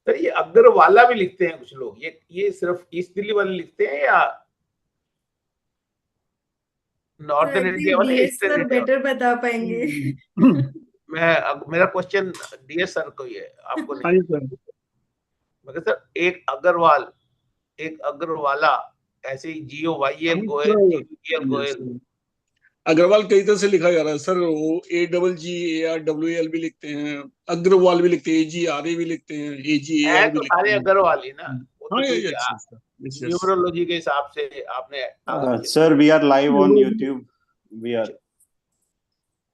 Sir ये अग्रवाला भी लिखते हैं कुछ लोग, ये सिर्फ ईस्ट दिल्ली वाले लिखते हैं या नॉर्थर्न इंडिया वाले, ईस्टर्न सर इंडिया बेटर बता पाएंगे। वाले? मेरा क्वेश्चन डीएस सर को ही है, आपको नहीं। मगर सर एक अग्रवाल, एक अग्रवाला, ऐसे ही GOYL गोयल, GOYL गोयल। अग्रवाल कई तरह से लिखा जा रहा है सर, वो AGGARWAL भी लिखते हैं, अग्रवाल भी लिखते हैं, AGRA भी लिखते हैं, AGAR भी तो लिखते सारे हैं। अग्रवाल ही ना, वो तो हाँ ठीक है। yes. न्यूमरोलॉजी के हिसाब से आपने आगे Sir, we are live on YouTube. We are.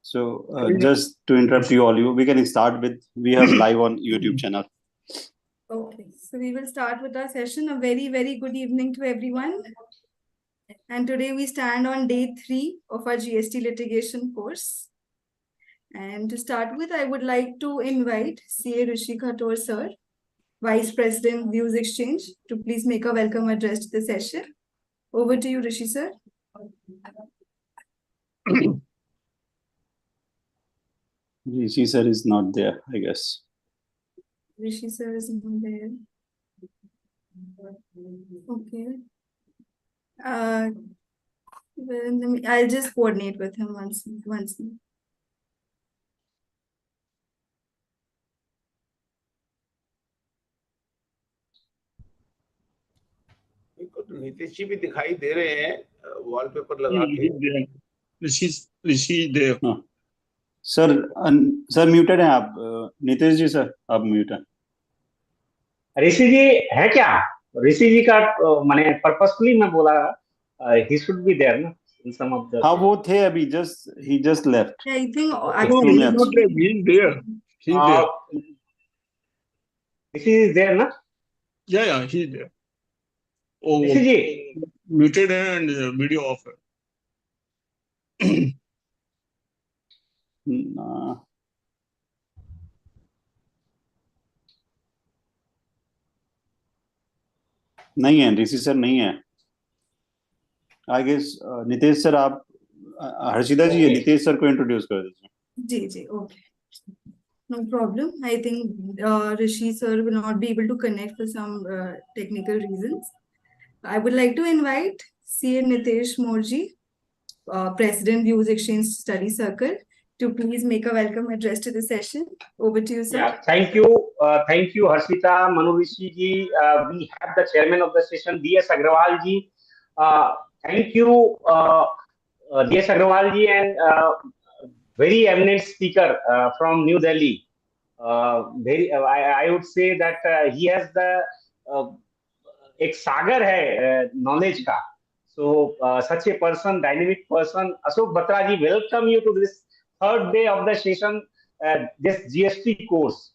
So, just to interrupt you all, we can start with, we have live on YouTube channel. Okay, so we will start with our session. A very, very good evening to everyone. And today we stand on day 3 of our GST litigation course. And to start with, I would like to invite CA Rishi Khator sir, Vice President Views Exchange, to please make a welcome address to the session. Over to you, Rishi sir. Rishi sir is not there, I guess. Rishi sir is not there. Okay. Well, I'll just coordinate with him once. Nitish ji भी दिखाई दे रहे हैं wallpaper लगा के। ऋषि देव। हाँ sir, sir muted हैं आप। Nitish ji sir आप म्यूट हैं। ऋषि जी है क्या? ऋषि जी का माने पर्पसफुली मैं बोला ही शुड बी देयर ना इन सम ऑफ द। हाँ वो थे अभी, he just left. I think he's there. Rishi is there ना? Yeah, he's there. Oh, Rishi ji muted and video off है। नहीं है, ऋषि सर नहीं है। आई गेस नितेश सर आप, हर्षिता जी ये नितेश सर को इंट्रोड्यूस कर दीजिए। जी okay, no problem. I think Rishi sir will not be able to connect for some technical reasons. I would like to invite CA Nitesh Morji, President Views Exchange Study Circle, to please make a welcome address to the session. Over to you, sir. Yeah, thank you, Harshita, Manu Rishi ji. We have the chairman of the session, DS Agrawal ji. Thank you, DS Agrawal ji, and very eminent speaker from New Delhi. I would say that he has the एक सागर है knowledge का. So such a person, dynamic person, Ashok Batra ji, welcome you to this third day of the session, this GST course.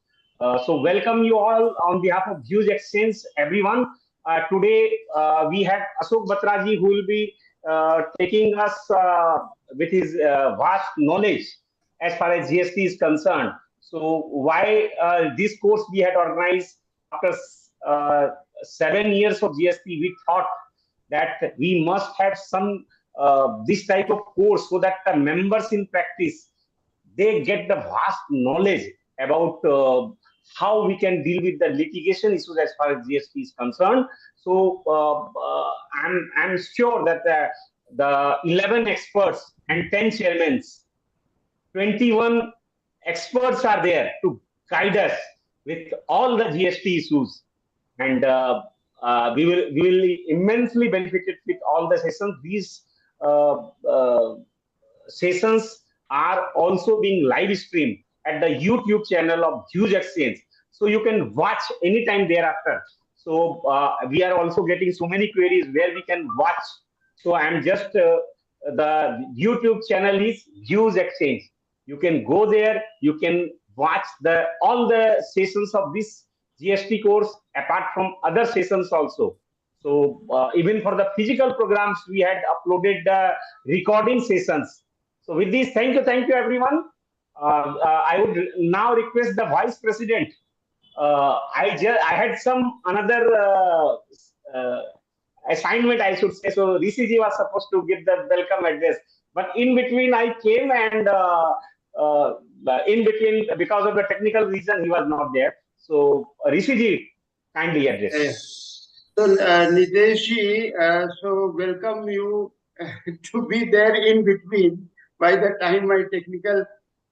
So welcome you all on behalf of Views Exchange, everyone. Today we have Ashok Batra ji who will be taking us with his vast knowledge as far as GST is concerned. So why this course we had organized after 7 years of GST, we thought that we must have some this type of course so that the members in practice, they get the vast knowledge about how we can deal with the litigation issues as far as GST is concerned. So I'm sure that the 11 experts and 10 chairmen, 21 experts are there to guide us with all the GST issues, and we will immensely benefited with all the sessions. These sessions are also being live streamed at the YouTube channel of Views Exchange, so you can watch anytime thereafter. So we are also getting so many queries where we can watch. So I'm just the YouTube channel is Views Exchange. You can go there. You can watch all the sessions of this GST course apart from other sessions also. So even for the physical programs, we had uploaded the recording sessions. So with this, thank you everyone. I would now request the Vice President. I had some another assignment, I should say. So Rishi ji was supposed to give the welcome address, but in between I came and in between, because of the technical reason, he was not there. So, Rishi ji, kindly address. So, Nitesh ji, so welcome you to be there in between by the time my technical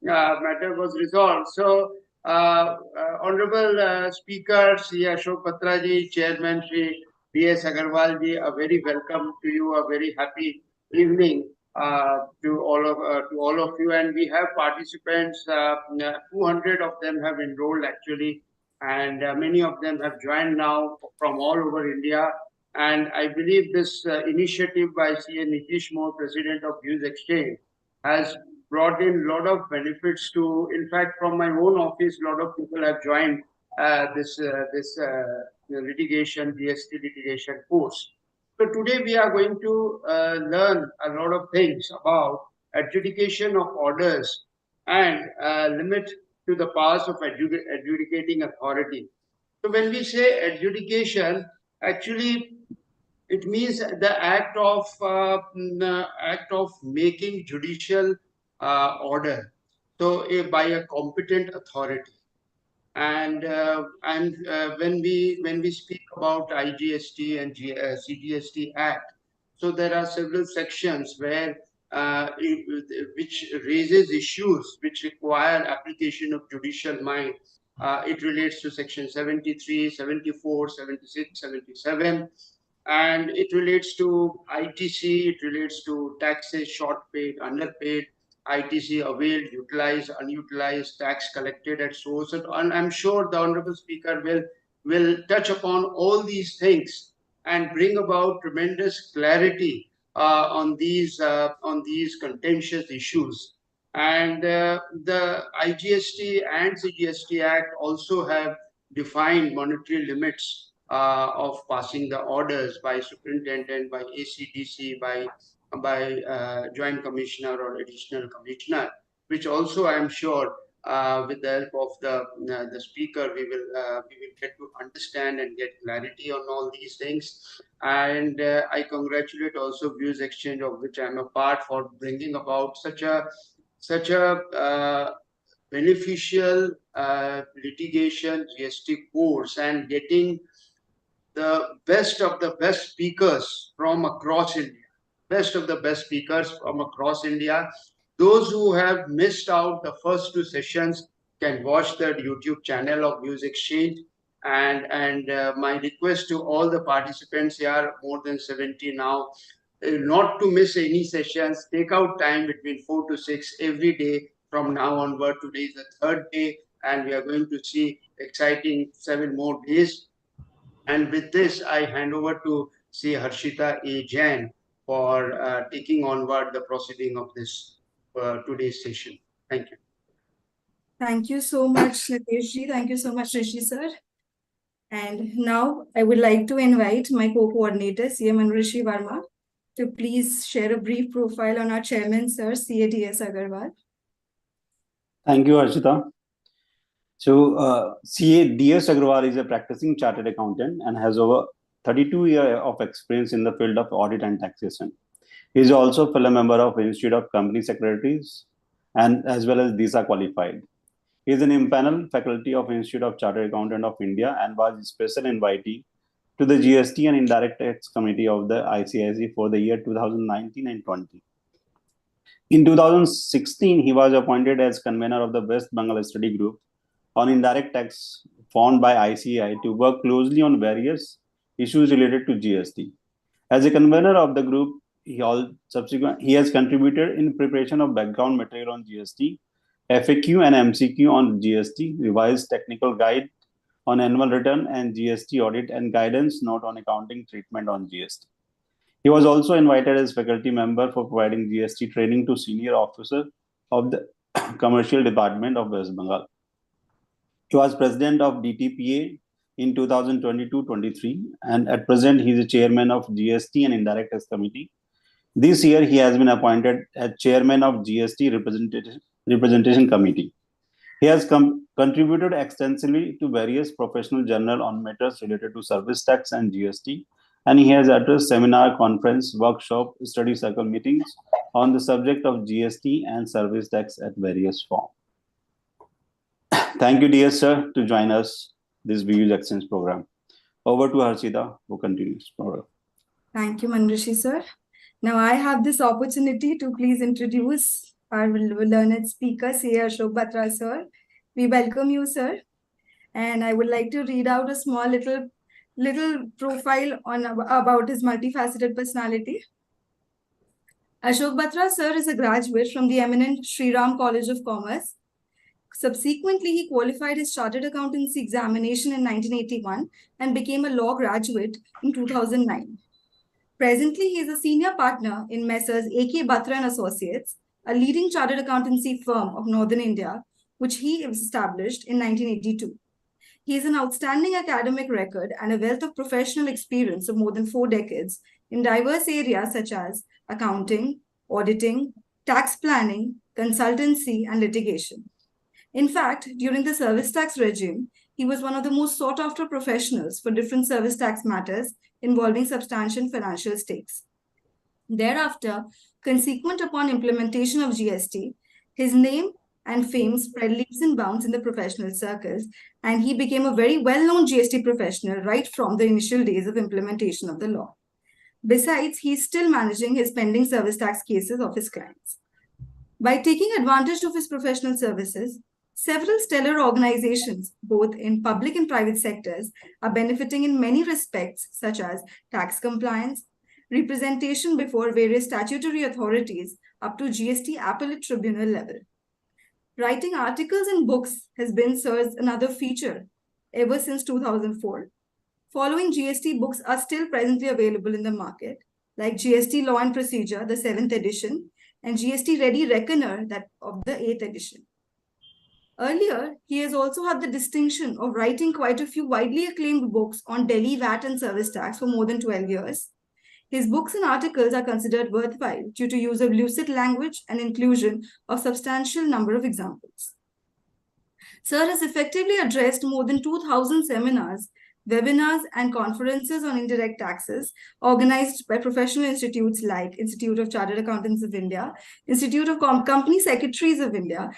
matter was resolved. So, Honorable Speaker, Sri Ashok Patra ji, Chairman Sri B.S. Agarwal ji, a very welcome to you, a very happy evening to all of you. And we have participants, 200 of them have enrolled actually, and many of them have joined now from all over India. And I believe this initiative by CA Nitesh, President of Views Exchange, has brought in a lot of benefits to, in fact, from my own office, a lot of people have joined this litigation, GST litigation course. So today we are going to learn a lot of things about adjudication of orders and limit to the powers of adjudicating authority. So when we say adjudication, actually it means the act of making judicial order. So by a competent authority. And when we speak about IGST and CGST Act, so there are several sections where which raises issues which require application of judicial mind. It relates to section 73, 74, 76, 77, and it relates to ITC, it relates to taxes, short paid, underpaid, ITC availed, utilized, unutilized, tax collected at source. And I'm sure the Honorable Speaker will touch upon all these things and bring about tremendous clarity on these contentious issues. And the IGST and CGST Act also have defined monetary limits of passing the orders by superintendent, by ACDC, by joint commissioner or additional commissioner, which also I am sure with the help of the speaker we will get to understand and get clarity on all these things. And I congratulate also Views Exchange, of which I am a part, for bringing about such a beneficial litigation GST course and getting the best of the best speakers from across India. Best of the best speakers from across India. Those who have missed out the first two sessions can watch the YouTube channel of Views Exchange. And my request to all the participants here, more than 70 now, not to miss any sessions. Take out time between 4 to 6 every day from now onward. Today is the third day, and we are going to see exciting 7 more days. And with this, I hand over to C. Harshita A. Jain for taking onward the proceeding of this today's session. Thank you. Thank you so much, Nitesh ji. Thank you so much, Rishi sir. And now I would like to invite my co-coordinator, CA Manrishi Verma, to please share a brief profile on our chairman, sir, CA DS Agarwal. Thank you, Harshita. So, CA DS Agarwal is a practicing chartered accountant and has over 32 years of experience in the field of audit and taxation. He is also a fellow member of Institute of Company Secretaries and as well as DISA qualified. He is an impaneled faculty of Institute of Chartered Accountant of India and was a special invitee to the GST and Indirect Tax Committee of the ICIC for the year 2019 and 20. In 2016, he was appointed as convener of the West Bengal Study Group on Indirect Tax formed by ICI to work closely on various issues related to GST. As a convener of the group, he has contributed in preparation of background material on GST, FAQ and MCQ on GST, revised technical guide on annual return and GST audit, and guidance note on accounting treatment on GST. He was also invited as faculty member for providing GST training to senior officers of the Commercial Department of West Bengal. He was president of DTPA in 2022-23, and at present he is the chairman of GST and Indirect Tax Committee. This year he has been appointed as chairman of GST Representation Committee. He has contributed extensively to various professional journals on matters related to service tax and GST, and he has addressed seminar, conference, workshop, study circle meetings on the subject of GST and service tax at various forms. Thank you, dear sir, to join us this Views Exchange program. Over to Harshita, who continues. Thank you, Manrishi sir. Now I have this opportunity to please introduce our learned speaker, CA Ashok Batra sir. We welcome you, sir. And I would like to read out a small little profile on about his multifaceted personality. Ashok Batra sir is a graduate from the eminent Sri Ram College of Commerce. Subsequently, he qualified his chartered accountancy examination in 1981 and became a law graduate in 2009. Presently, he is a senior partner in Messrs. A.K. Batra and Associates, a leading chartered accountancy firm of Northern India, which he established in 1982. He has an outstanding academic record and a wealth of professional experience of more than 4 decades in diverse areas such as accounting, auditing, tax planning, consultancy, and litigation. In fact, during the service tax regime, he was one of the most sought-after professionals for different service tax matters involving substantial financial stakes. Thereafter, consequent upon implementation of GST, his name and fame spread leaps and bounds in the professional circles, and he became a very well-known GST professional right from the initial days of implementation of the law. Besides, he is still managing his pending service tax cases of his clients. By taking advantage of his professional services, several stellar organizations, both in public and private sectors, are benefiting in many respects, such as tax compliance, representation before various statutory authorities, up to GST appellate tribunal level. Writing articles and books has been Sir's another feature ever since 2004. Following GST books are still presently available in the market, like GST Law and Procedure, the 7th edition, and GST Ready Reckoner, that of the 8th edition. Earlier, he has also had the distinction of writing quite a few widely acclaimed books on Delhi VAT and service tax for more than 12 years. His books and articles are considered worthwhile due to use of lucid language and inclusion of substantial number of examples. Sir has effectively addressed more than 2,000 seminars, webinars, and conferences on indirect taxes organized by professional institutes like Institute of Chartered Accountants of India, Institute of Company Secretaries of India,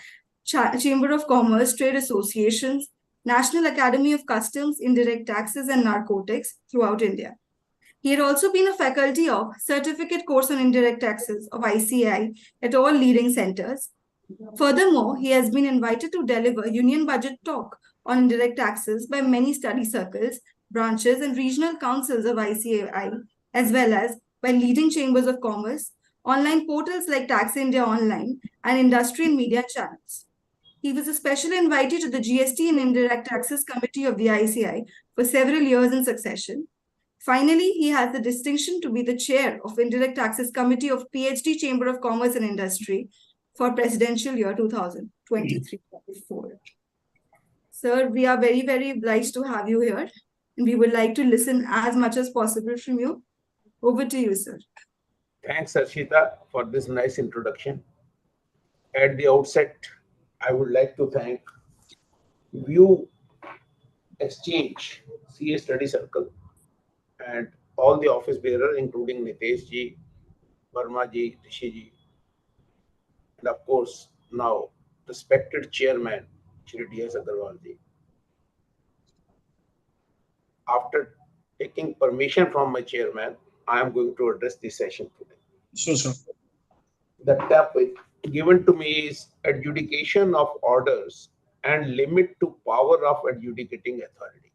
Chamber of Commerce, trade associations, National Academy of Customs, Indirect Taxes and Narcotics throughout India. He had also been a faculty of Certificate Course on Indirect Taxes of ICAI at all leading centers. Furthermore, he has been invited to deliver Union Budget Talk on indirect taxes by many study circles, branches, and regional councils of ICAI, as well as by leading chambers of commerce, online portals like Tax India Online, and industry and media channels. He was a special invitee to the GST and Indirect Taxes Committee of the ICAI for several years in succession. Finally, he has the distinction to be the chair of Indirect Taxes Committee of PhD Chamber of Commerce and Industry for presidential year 2023-24. Sir, we are very, very obliged to have you here, and we would like to listen as much as possible from you. Over to you, sir. Thanks, Harshita, for this nice introduction. At the outset, I would like to thank View Exchange, CA Study Circle, and all the office bearers, including Nitesh ji, Verma ji, Rishi ji, and of course, now respected chairman, Shri D.S. Agarwal ji. After taking permission from my chairman, I am going to address this session today. Sure, sir. The topic given to me is adjudication of orders and limit to power of adjudicating authority.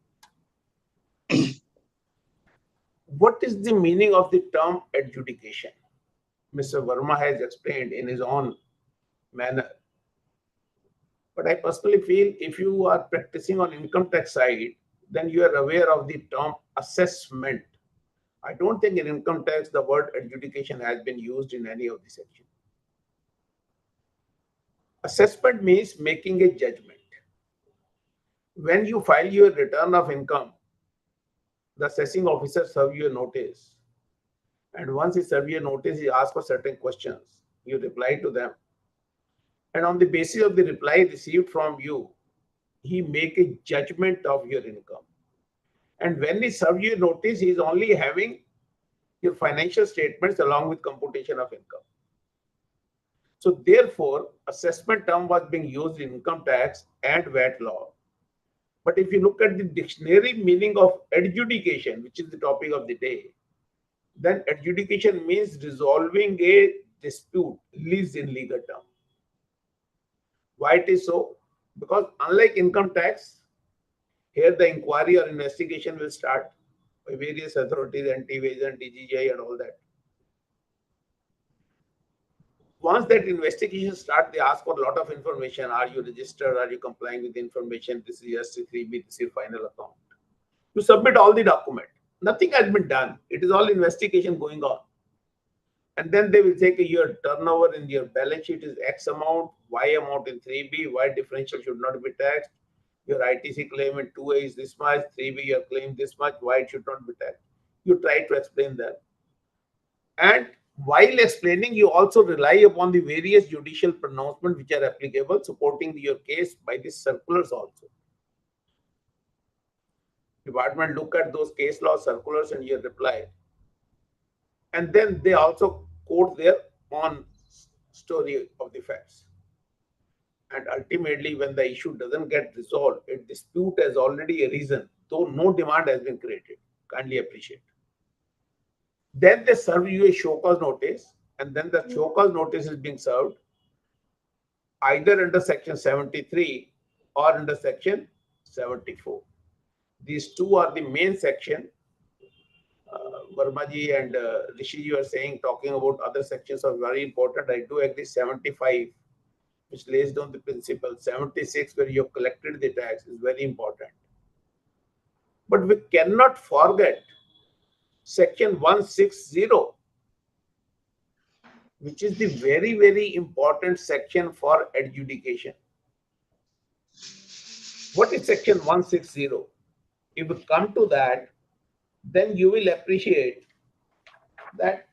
What is the meaning of the term adjudication? Mr. Verma has explained in his own manner. But I personally feel if you are practicing on income tax side, then you are aware of the term assessment. I don't think in income tax the word adjudication has been used in any of the sections. Assessment means making a judgment. When you file your return of income, the assessing officer serves you a notice. And once he serves you a notice, he asks for certain questions. You reply to them. And on the basis of the reply received from you, he makes a judgment of your income. And when he serves you a notice, he is only having your financial statements along with computation of income. So therefore, assessment term was being used in income tax and VAT law But if you look at the dictionary meaning of adjudication, which is the topic of the day, then adjudication means resolving a dispute, least in legal term. Why it is so? Because unlike income tax, here the inquiry or investigation will start by various authorities, anti-evasion, DGI and all that. Once that investigation starts, they ask for a lot of information. Are you registered? Are you complying with the information? This is GST 3B, this is your final account. You submit all the document. Nothing has been done. It is all investigation going on. And then they will take your turnover in your balance sheet is X amount, Y amount in 3B, Y differential should not be taxed. Your ITC claim in 2A is this much, 3B your claim this much, why it should not be taxed. You try to explain that. And while explaining, you also rely upon the various judicial pronouncements which are applicable, supporting your case by the circulars also. Department look at those case law circulars and your reply. And then they also quote their own story of the facts. And ultimately, when the issue doesn't get resolved, a dispute has already arisen, though no demand has been created. Kindly appreciate. Then they serve you a show cause notice, and then the show cause notice is being served either under section 73 or under section 74. These two are the main section. Vermaji and Rishi, you are saying, talking about other sections are very important. I do agree. 75, which lays down the principle. 76, where you have collected the tax, is very important. But we cannot forget section 160, which is the very, very important section for adjudication. What is section 160? If we come to that, then you will appreciate that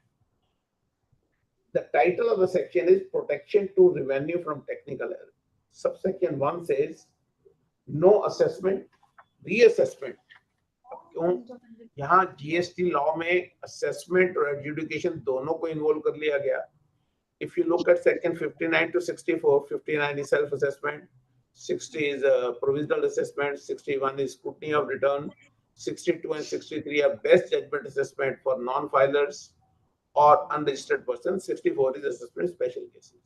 the title of the section is Protection to Revenue from Technical Error. Subsection 1 says no assessment, reassessment. क्यों? यहाँ GST law में assessment और adjudication दोनों को involve कर लिया गया. If you look at section 59 to 64, 59 is self-assessment, 60 is provisional assessment, 61 is scrutiny of return, 62 and 63 are best judgment assessment for non-filers or unregistered persons, 64 is assessment special cases.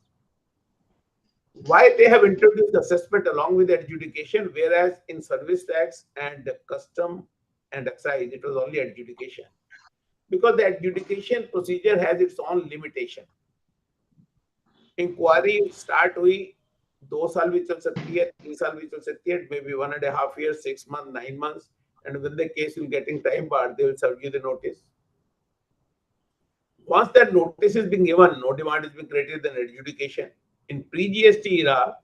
Why they have introduced assessment along with adjudication, whereas in service tax and custom and excise, it was only adjudication? Because the adjudication procedure has its own limitation. Inquiry start हुई 2 साल भी चल सकती है, 3 साल भी चल सकती है, maybe 1.5 years, 6 months, 9 months, and when the case will getting time barred, they will serve you the notice. Once that notice is being given, no demand is being created, then adjudication. In pre-GST era,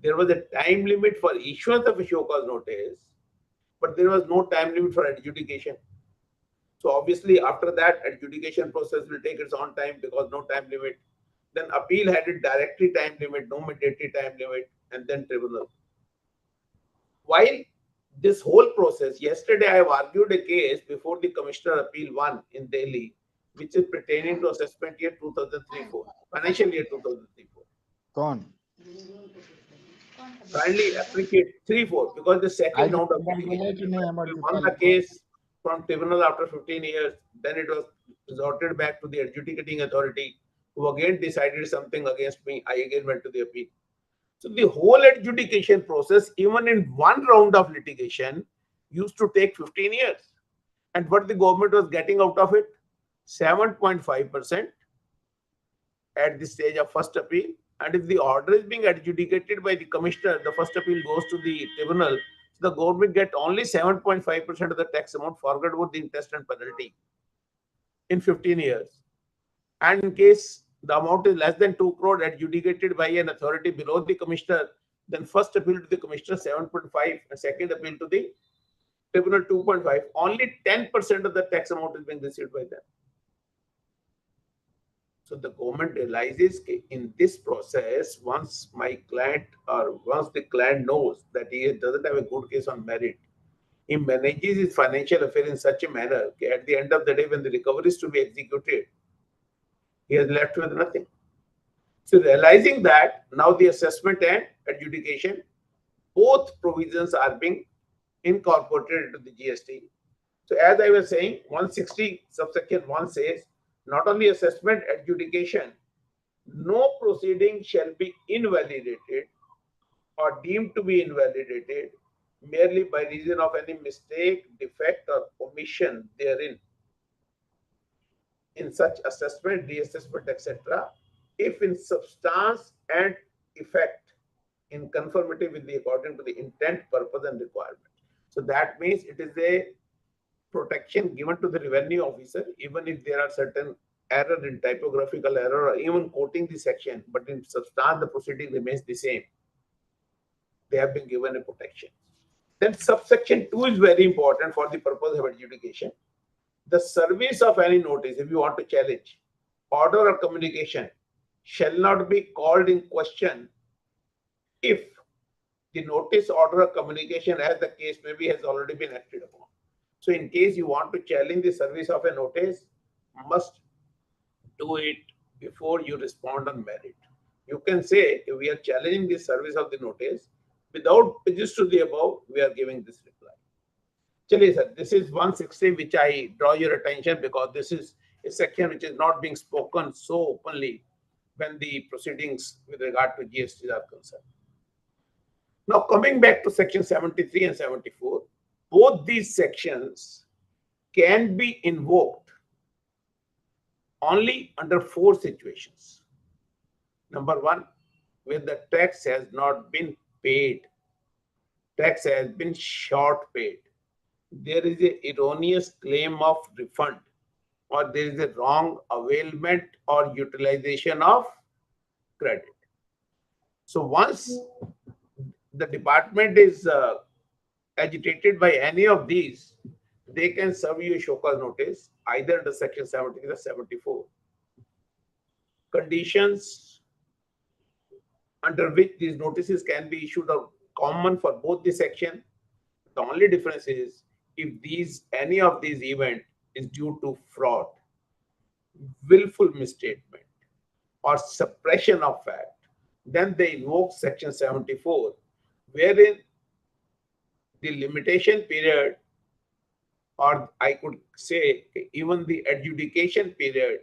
there was a time limit for issuance of a show cause notice, but there was no time limit for adjudication. So obviously, after that, adjudication process will take its own time because no time limit. Then appeal had a directory time limit, no mandatory time limit, and then tribunal. While this whole process, yesterday I have argued a case before the Commissioner Appeal 1 in Delhi, which is pertaining to assessment year 2003-4, financial year 2003-4. Con. Kindly appreciate 3-4 because the second round of litigation. We won the case from tribunal after 15 years. Then it was resorted back to the adjudicating authority, who again decided something against me. I again went to the appeal. So the whole adjudication process, even in one round of litigation, used to take 15 years. And what the government was getting out of it? 7.5% at the stage of first appeal. And if the order is being adjudicated by the commissioner, the first appeal goes to the tribunal, so the government get only 7.5% of the tax amount, forget about the interest and penalty in 15 years. And in case the amount is less than 2 crore adjudicated by an authority below the commissioner, then first appeal to the commissioner 7.5 and second appeal to the tribunal 2.5. Only 10% of the tax amount is being received by them. So the government realizes in this process, once my client or once the client knows that he doesn't have a good case on merit, he manages his financial affair in such a manner that at the end of the day, when the recovery is to be executed, he is left with nothing. So realizing that now the assessment and adjudication, both provisions are being incorporated into the GST. So as I was saying, 160 subsection 1 says, not only assessment, adjudication, no proceeding shall be invalidated or deemed to be invalidated merely by reason of any mistake, defect, or omission therein. In such assessment, reassessment, etc., if in substance and effect in conformity with the according to the intent, purpose, and requirement. So that means it is a protection given to the revenue officer, even if there are certain error in typographical error or even quoting the section, but in substance the proceeding remains the same. They have been given a protection. Then subsection 2 is very important for the purpose of adjudication. The service of any notice, if you want to challenge, order or communication, shall not be called in question if the notice, order, or communication, as the case may be, has already been acted upon. So in case you want to challenge the service of a notice, must do it before you respond on merit. You can say, we are challenging the service of the notice. Without prejudice to the above, we are giving this reply. Chaliye sir, this is 160 which I draw your attention because this is a section which is not being spoken so openly when the proceedings with regard to GST are concerned. Now coming back to section 73 and 74, both these sections can be invoked only under 4 situations. Number 1, where the tax has not been paid, tax has been short paid, there is an erroneous claim of refund, or there is a wrong availment or utilization of credit. So once the department is agitated by any of these, they can serve you a show cause notice either under section 73 or 74. Conditions under which these notices can be issued are common for both the section. The only difference is if any of these events is due to fraud, willful misstatement, or suppression of fact, then they invoke section 74, wherein the limitation period, or I could say even the adjudication period,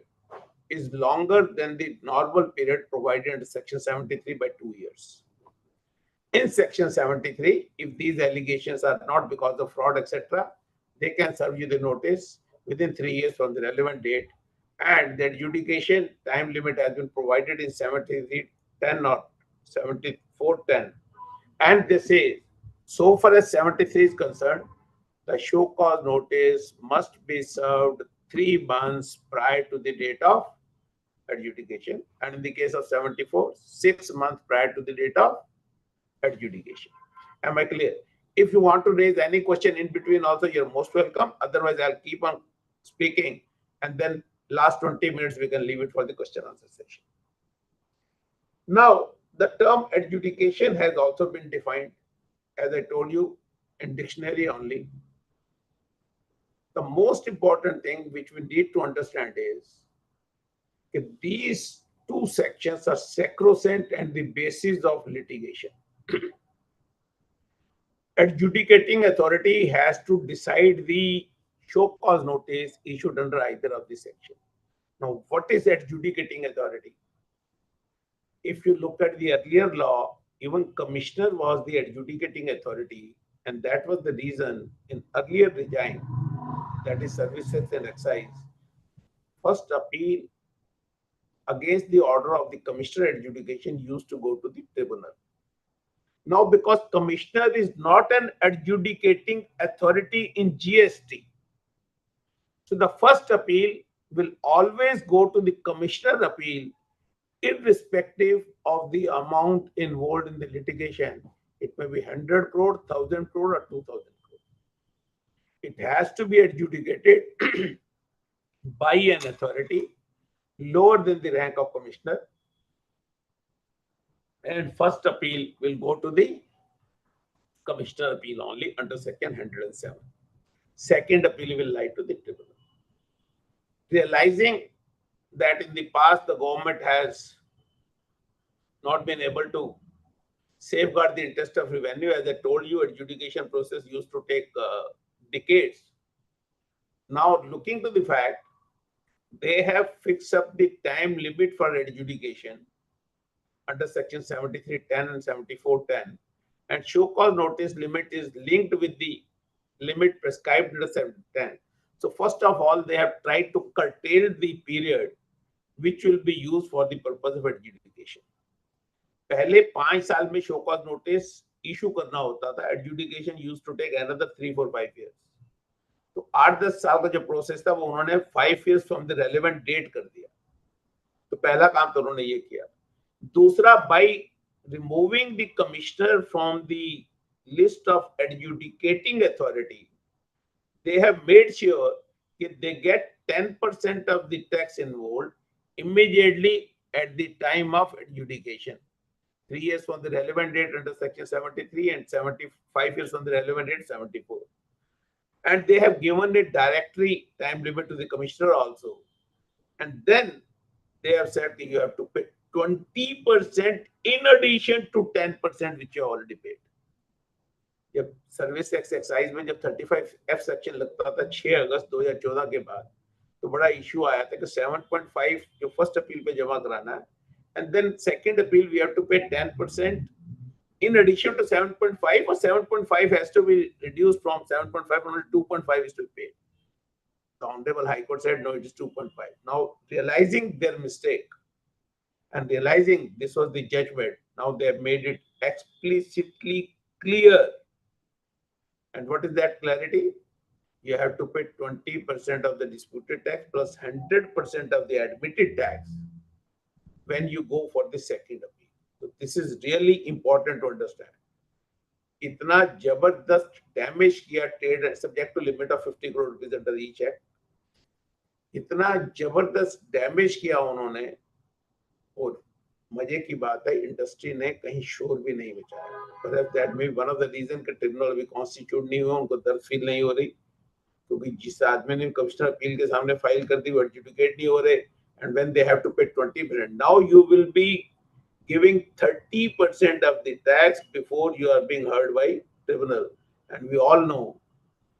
is longer than the normal period provided under section 73 by 2 years. In section 73, if these allegations are not because of fraud, etc., they can serve you the notice within 3 years from the relevant date, and the adjudication time limit has been provided in 7310 or 7410. And they say, so far as 73 is concerned, the show cause notice must be served 3 months prior to the date of adjudication, and in the case of 74, 6 months prior to the date of adjudication. Am I clear? If you want to raise any question in between also, you're most welcome. Otherwise, I'll keep on speaking, and then last 20 minutes we can leave it for the question answer session. Now, the term adjudication has also been defined, as I told you, in dictionary only. The most important thing which we need to understand is that these 2 sections are sacrosanct and the basis of litigation. Adjudicating authority has to decide the show cause notice issued under either of the section. Now, what is adjudicating authority? If you look at the earlier law, even commissioner was the adjudicating authority, and that was the reason in earlier regime, that is services and excise, first appeal against the order of the commissioner adjudication used to go to the tribunal. Now, because commissioner is not an adjudicating authority in GST, so the first appeal will always go to the commissioner appeal, irrespective of the amount involved in the litigation. It may be 100 crore, 1000 crore, or 2000 crore. It has to be adjudicated by an authority lower than the rank of commissioner, and first appeal will go to the commissioner appeal only under section 107. Second appeal will lie to the tribunal. Realizing that in the past the government has not been able to safeguard the interest of revenue. As I told you, adjudication process used to take decades. Now, looking to the fact, they have fixed up the time limit for adjudication under section 7310 and 7410, and show cause notice limit is linked with the limit prescribed under 710. So first of all, they have tried to curtail the period which will be used for the purpose of adjudication. पहले 5 साल में show cause notice issue करना होता था, adjudication used to take another 3, 4, 5 years. तो 8-10 साल का जो प्रोसेस था वो उन्होंने 5 years from the relevant date कर दिया. तो पहला काम तो उन्होंने ये किया. दूसरा, by removing the commissioner from the list of adjudicating authority, they have made sure that they get 10% of the tax involved immediately at the time of adjudication. 3 years from the relevant date under section 73 and 75 years from the relevant date 74. And they have given a directory time limit to the commissioner also. And then they have said that you have to pay 20% in addition to 10% which you already paid. जब service tax excise में जब 35F section लगता था 6 अगस्त 2014 के बाद, तो बड़ा issue आया था कि 7.5 जो फर्स्ट अपील पे जमा कराना है, and then second appeal we have to pay 10% in addition to 7.5, or 7.5 has to be reduced from 7.5, only 2.5 is to be paid. The Honorable High Court said no, it is 2.5. Now, realizing their mistake and realizing this was the judgment, now they have made it explicitly clear. And what is that clarity? You have to pay 20% of the disputed tax plus 100% of the admitted tax when you go for the second appeal. So this is really important to understand. इतना जबरदस्त damage किया trade subject to limit of 50 crore rupees under each act, इतना जबरदस्त damage किया उन्होंने, और मजे की बात है इंडस्ट्री ने कहीं शोर भी नहीं बचाया. Perhaps that may be one of the reason कि ट्रिब्यूनल अभी कॉन्स्टिट्यूट नहीं हुआ, उनको दर्द फील नहीं हो रही, क्योंकि जिस आदमी ने कमिश्नर अपील के सामने फाइल कर दी वो एडजुडिकेट नहीं हो रहे. And when they have to pay 20%, now you will be giving 30% of the tax before you are being heard by tribunal. And we all know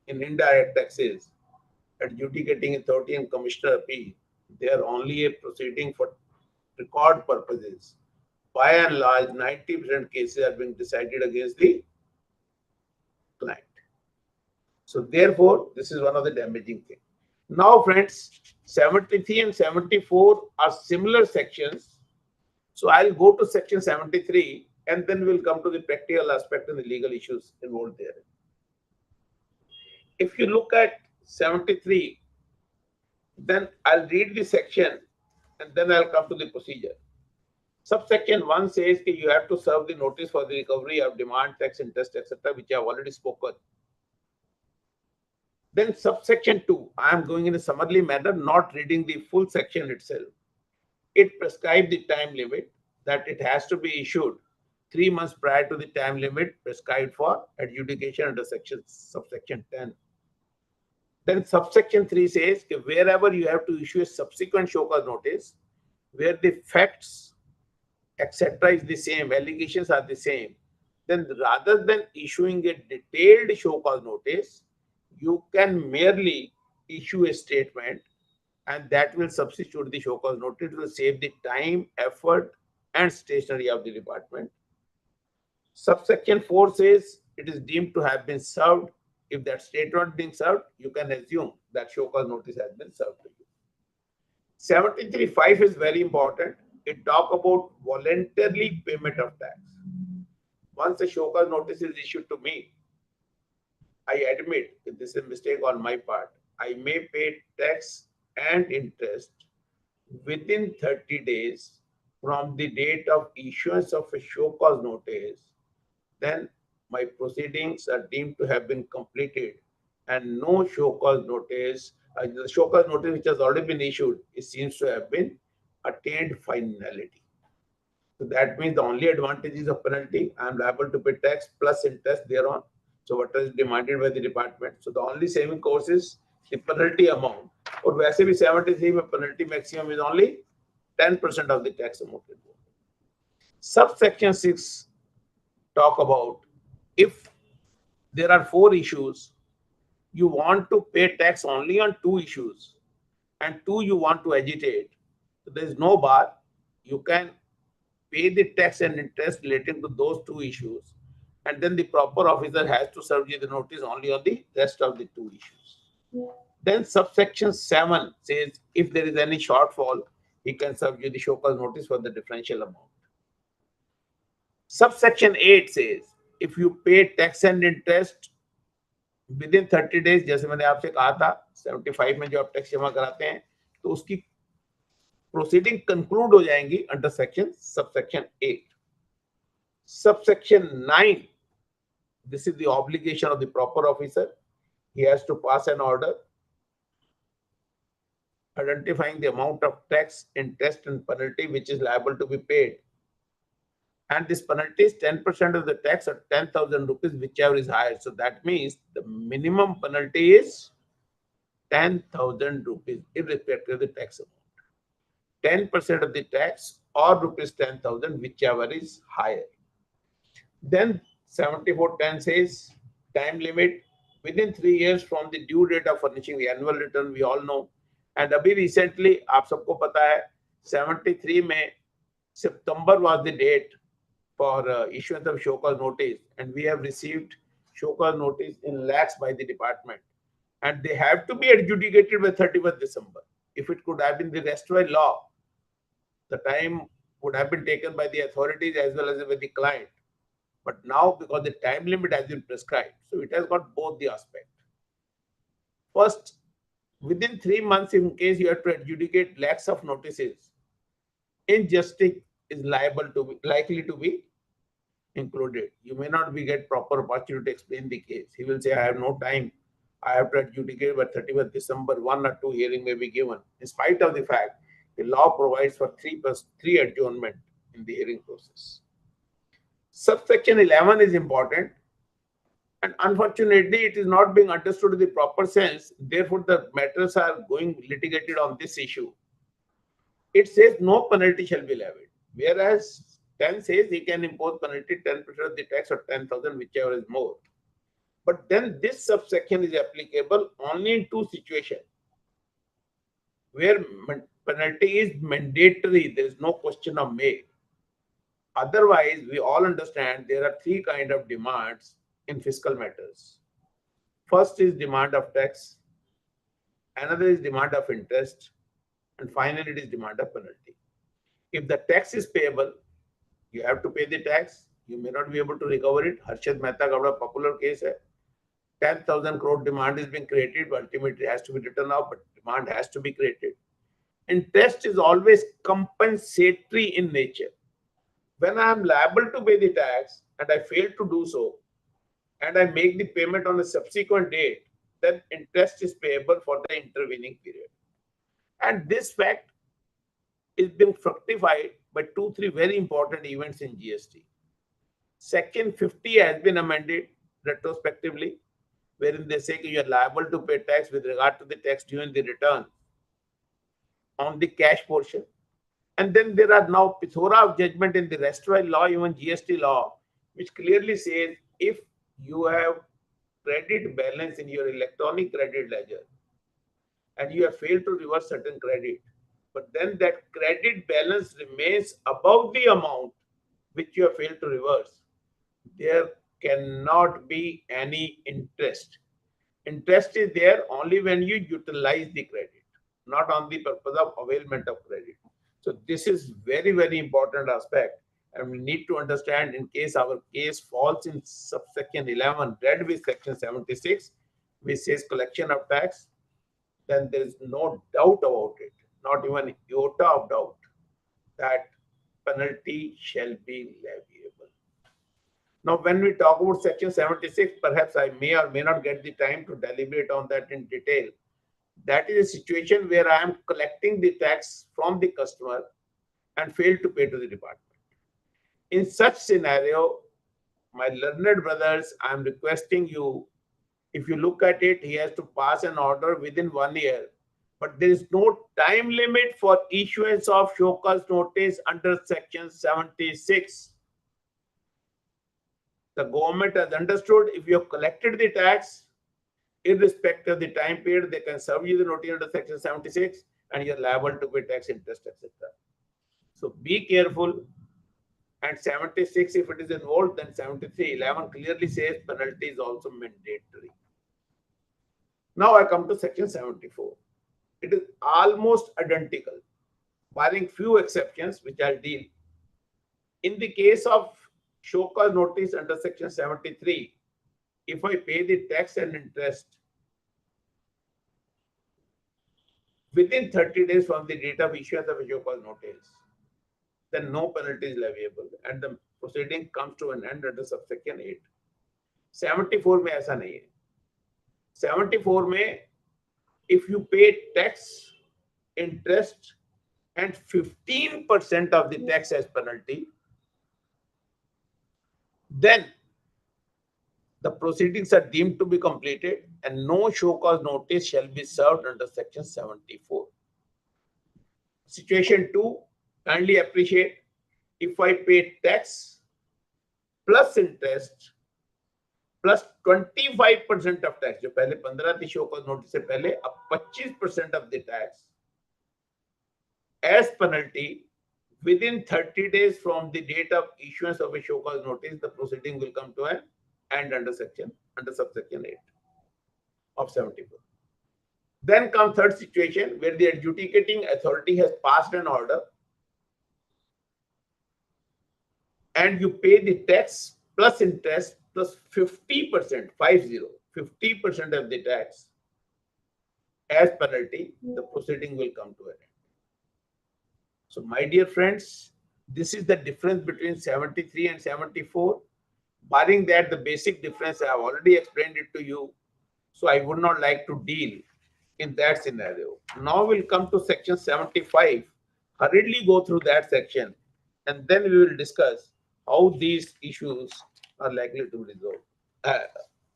in indirect taxes, adjudicating authority and commissioner appeal, they are only a proceeding for record purposes. By and large, 90% cases are being decided against the client. So therefore, this is one of the damaging things. Now, friends, 73 and 74 are similar sections. So I'll go to section 73 and then we'll come to the practical aspect and the legal issues involved there. If you look at 73, then I'll read the section and then I'll come to the procedure. Subsection 1 says that you have to serve the notice for the recovery of demand, tax, interest, etc., which I have already spoken. Then subsection 2, I am going in a summarily manner, not reading the full section itself. It prescribes the time limit that it has to be issued 3 months prior to the time limit prescribed for adjudication under subsection 10. Then subsection 3 says that wherever you have to issue a subsequent show cause notice, where the facts, etc. is the same, allegations are the same, then rather than issuing a detailed show cause notice, you can merely issue a statement and that will substitute the show cause notice to save the time, effort, and stationery of the department. Subsection 4 says it is deemed to have been served. If that statement being served, you can assume that show cause notice has been served to you. 73.5 is very important. It talks about voluntarily payment of tax. Once a show cause notice is issued to me, I admit that this is a mistake on my part. I may pay tax and interest within 30 days from the date of issuance of a show cause notice. Then my proceedings are deemed to have been completed and no show cause notice, the show cause notice which has already been issued, it seems to have been attained finality. So that means the only advantages of penalty, I am liable to pay tax plus interest thereon. So what is demanded by the department. So the only saving course is the penalty amount. Or वैसे भी 73 में penalty maximum is only 10% of the tax amount. Subsection 6 talk about if there are 4 issues, you want to pay tax only on 2 issues, and 2 you want to agitate. So there is no bar. You can pay the tax and interest relating to those 2 issues, and then the proper officer has to serve you the notice only on the rest of the 2 issues. Then subsection 7 says if there is any shortfall, he can serve you the show cause notice for the differential amount. Subsection 8 says if you pay tax and interest within 30 days, जैसे मैंने आपसे कहा था 75 में जो आप tax जमा कराते हैं तो उसकी प्रोसीडिंग कंक्लूड हो जाएंगी under subsection 8. Subsection 9, this is the obligation of the proper officer. He has to pass an order identifying the amount of tax, interest, and penalty which is liable to be paid. And this penalty is 10% of the tax or 10,000 rupees, whichever is higher. So that means the minimum penalty is 10,000 rupees, irrespective of the tax amount. 10% of the tax or rupees 10,000, whichever is higher. Then 7410 says time limit within 3 years from the due date of furnishing the annual return. We all know. And abhi recently, आप सबको पता है, 73 में September was the date for issuance of show cause notice, and we have received show cause notice in lakhs by the department, and they have to be adjudicated by 31st December. If it could have been the rest by law, the time would have been taken by the authorities as well as by the client. But now, because the time limit has been prescribed, so it has got both the aspects. First, within 3 months, in case you have to adjudicate lakhs of notices, injustice is likely to be included. You may not get proper opportunity to explain the case. He will say, I have no time. I have to adjudicate by 31st December, 1 or 2 hearing may be given. In spite of the fact, the law provides for 3+3 adjournment in the hearing process. Subsection 11 is important, and unfortunately, it is not being understood in the proper sense. Therefore, the matters are going litigated on this issue. It says no penalty shall be levied, whereas 10 says he can impose penalty 10% of the tax or 10,000, whichever is more. But then this subsection is applicable only in 2 situations where penalty is mandatory. There is no question of may. Otherwise, we all understand there are 3 kinds of demands in fiscal matters. First is demand of tax, another is demand of interest, and finally it is demand of penalty. If the tax is payable, you have to pay the tax. You may not be able to recover it. Harshad Mehta ka bada popular case hai. 10,000 crore demand is being created, but ultimately it has to be written off, but demand has to be created. Interest is always compensatory in nature. When I am liable to pay the tax and I fail to do so, and I make the payment on a subsequent date, then interest is payable for the intervening period. And this fact is being fructified by 2-3 very important events in GST. Section 50 has been amended retrospectively, wherein they say you are liable to pay tax with regard to the tax due in the return on the cash portion. And then there are now plethora of judgment in the restaurant law, even GST law, which clearly says if you have credit balance in your electronic credit ledger and you have failed to reverse certain credit, but then that credit balance remains above the amount which you have failed to reverse, there cannot be any interest. Interest is there only when you utilize the credit, not on the purpose of availment of credit. So this is very, very important aspect, and we need to understand in case our case falls in subsection 11, read with section 76, which says collection of tax, then there is no doubt about it, not even iota of doubt, that penalty shall be leviable. Now, when we talk about section 76, perhaps I may or may not get the time to deliberate on that in detail. That is a situation where I am collecting the tax from the customer and fail to pay to the department. In such scenario, my learned brothers, I am requesting you, if you look at it, he has to pass an order within 1 year, but there is no time limit for issuance of show cause notice under section 76. The government has understood if you have collected the tax, irrespective of the time period, they can serve you the notice under section 76 and you're liable to pay tax, interest, etc. So be careful. And 76, if it is involved, then 73(11) clearly says penalty is also mandatory. Now I come to section 74. It is almost identical, barring few exceptions, which I'll deal. In the case of show cause notice under section 73, if I pay the tax and interest within 30 days from the date of issuance of a show cause notice, then no penalty is leviable and the proceeding comes to an end under subsection 8. 74 में ऐसा नहीं है. 74 में if you pay tax, interest and 15% of the tax as penalty, then the proceedings are deemed to be completed and no show cause notice shall be served under section 74. Situation 2, kindly appreciate, if I pay tax plus interest plus 25% of tax, जो पहले 15 थी show cause notice से पहले, अब 25% of the tax as penalty within 30 days from the date of issuance of a show cause notice, the proceeding will come to an end under subsection 8 of 74. Then comes third situation where the adjudicating authority has passed an order and you pay the tax plus interest plus 50%, 50% of the tax as penalty, the proceeding will come to an end. So my dear friends, this is the difference between 73 and 74. Barring that, the basic difference I have already explained it to you. So I would not like to deal in that scenario. Now we'll come to section 75. Hurriedly go through that section and then we will discuss how these issues are likely to resolve,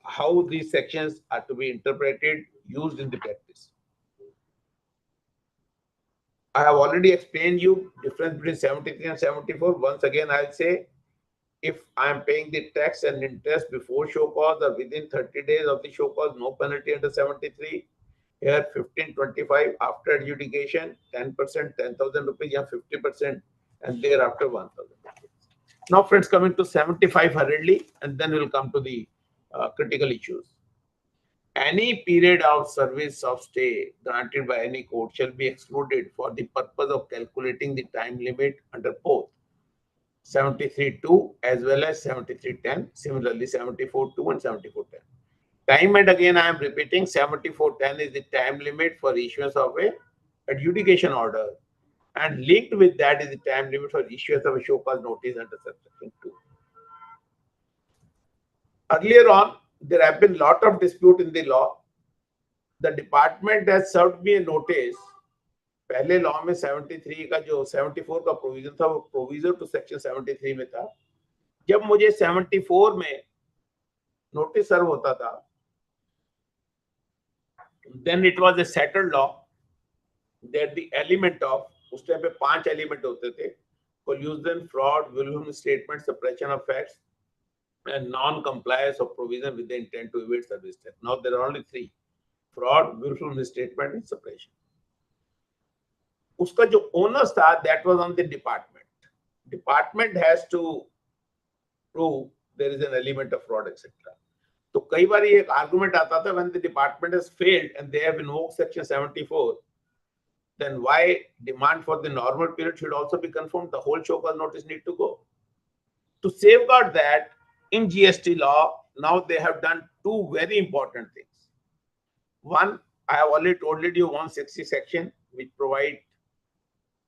how these sections are to be interpreted, used in the practice. I have already explained you difference between 73 and 74. Once again, I'll say, if I am paying the tax and interest before show cause or within 30 days of the show cause, no penalty under 73. Here 1525 after adjudication, 10%, 10,000 rupees, yeah, 50%, and thereafter 1,000 rupees. Now, friends, coming to 75 hurriedly, and then we'll come to the critical issues. Any period of service of stay granted by any court shall be excluded for the purpose of calculating the time limit under both 73(2) as well as 73(10). Similarly, 74(2) and 74(10). Time and again, I am repeating, 74(10) is the time limit for issuance of a adjudication order, and linked with that is the time limit for issuance of a show cause notice under subsection 2. Earlier on, there have been a lot of dispute in the law. The department has served me a notice. पहले law में 73 का जो 74 का provision था वो provision to section 73 में था. जब मुझे 74 में नोटिस सर्व होता था, then it was a settled law that the element of, उस टाइम पे 5 एलिमेंट होते थे, collusion, fraud, willful misstatement, suppression of facts, and non-compliance of provision with the intent to evade service tax. Now there are only 3: fraud, willful misstatement, and suppression. उसका जो onus था, that was on the department. Department has to prove there is an element of fraud, etc. तो कई बार ये एक argument आता था, when the department has failed and they have invoked section 74, then why demand for the normal period should also be confirmed? The whole show cause notice need to go. To safeguard that, in GST law, now they have done 2 very important things. One, I have already told you, 160 section, which provide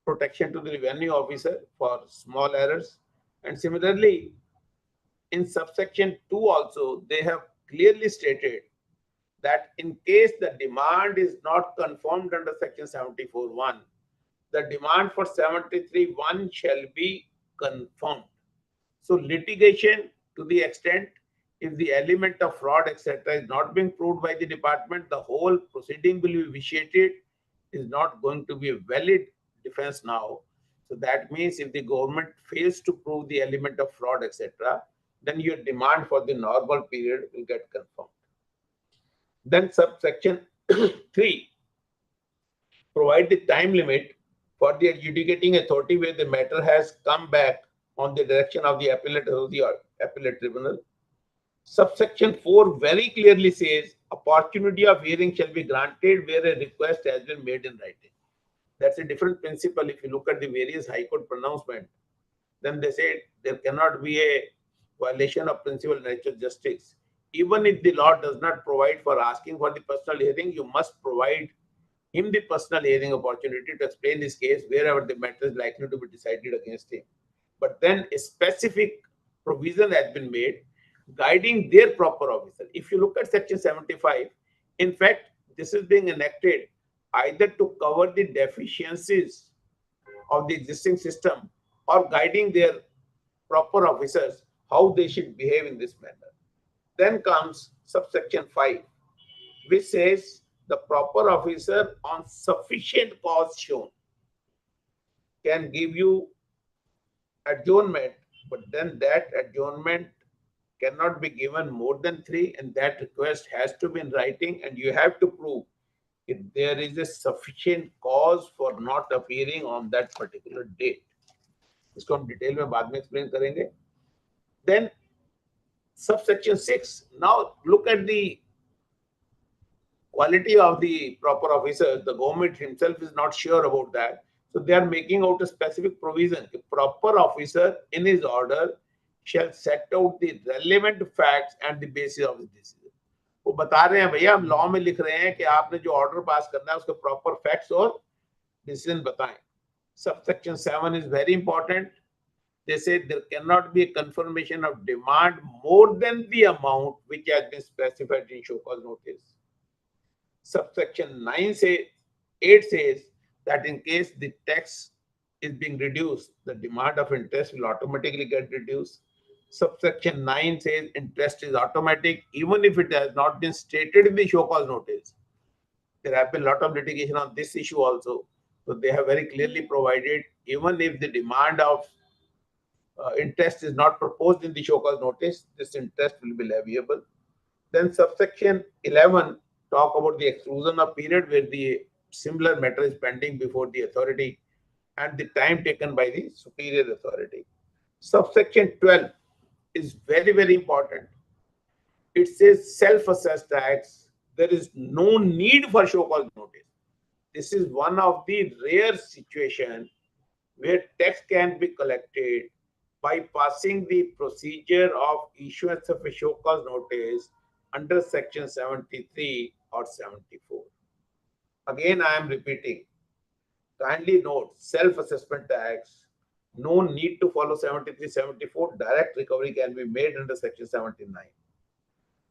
protection to the revenue officer for small errors. And similarly, in subsection 2 also, they have clearly stated that in case the demand is not confirmed under section 74(1), the demand for 73(1) shall be confirmed. So litigation, to the extent if the element of fraud, etc., is not being proved by the department, the whole proceeding will be vitiated, is not going to be a valid defense now. So that means if the government fails to prove the element of fraud, etc., then your demand for the normal period will get confirmed. Then subsection 3, provide the time limit for the adjudicating authority where the matter has come back on the direction of the appellate authority or appellate tribunal. Subsection 4 very clearly says opportunity of hearing shall be granted where a request has been made in writing. That's a different principle. If you look at the various High Court pronouncements, then they say there cannot be a violation of principle of natural justice. Even if the law does not provide for asking for the personal hearing, you must provide him the personal hearing opportunity to explain his case wherever the matter is likely to be decided against him. But then a specific provision has been made guiding their proper officer. If you look at section 75, in fact, this is being enacted either to cover the deficiencies of the existing system or guiding their proper officers how they should behave in this manner. Then comes subsection 5, which says the proper officer on sufficient cause shown can give you adjournment, but then that adjournment cannot be given more than 3, and that request has to be in writing, and you have to prove if there is a sufficient cause for not appearing on that particular date. इसको हम detail में बाद में explain करेंगे. Then subsection 6. Now look at the quality of the proper officer. The government himself is not sure about that. So they are making out a specific provision. The proper officer in his order shall set out the relevant facts and the basis of the decision. वो बता रहे हैं भैया हम law में लिख रहे हैं कि आपने जो ऑर्डर पास करना है उसके प्रॉपर फैक्ट्स और डिसीजन बताएं. Subsection 7 is very important. They say there cannot be a confirmation of demand more than the amount which has been specified in show cause notice. Subsection 8 says that in case the tax is being reduced, the demand of interest will automatically get reduced. Subsection 9 says interest is automatic even if it has not been stated in the show cause notice. There have been a lot of litigation on this issue also. So they have very clearly provided even if the demand of interest is not proposed in the show cause notice, this interest will be leviable. Then subsection 11 talk about the exclusion of period where the similar matter is pending before the authority and the time taken by the superior authority. Subsection 12 is very, very important. It says self-assessed tax. There is no need for show cause notice. This is one of the rare situations where tax can be collected by passing the procedure of issuance of a show cause notice under section 73 or 74. Again, I am repeating. Kindly note, self-assessment tax, no need to follow 73, 74. Direct recovery can be made under section 79.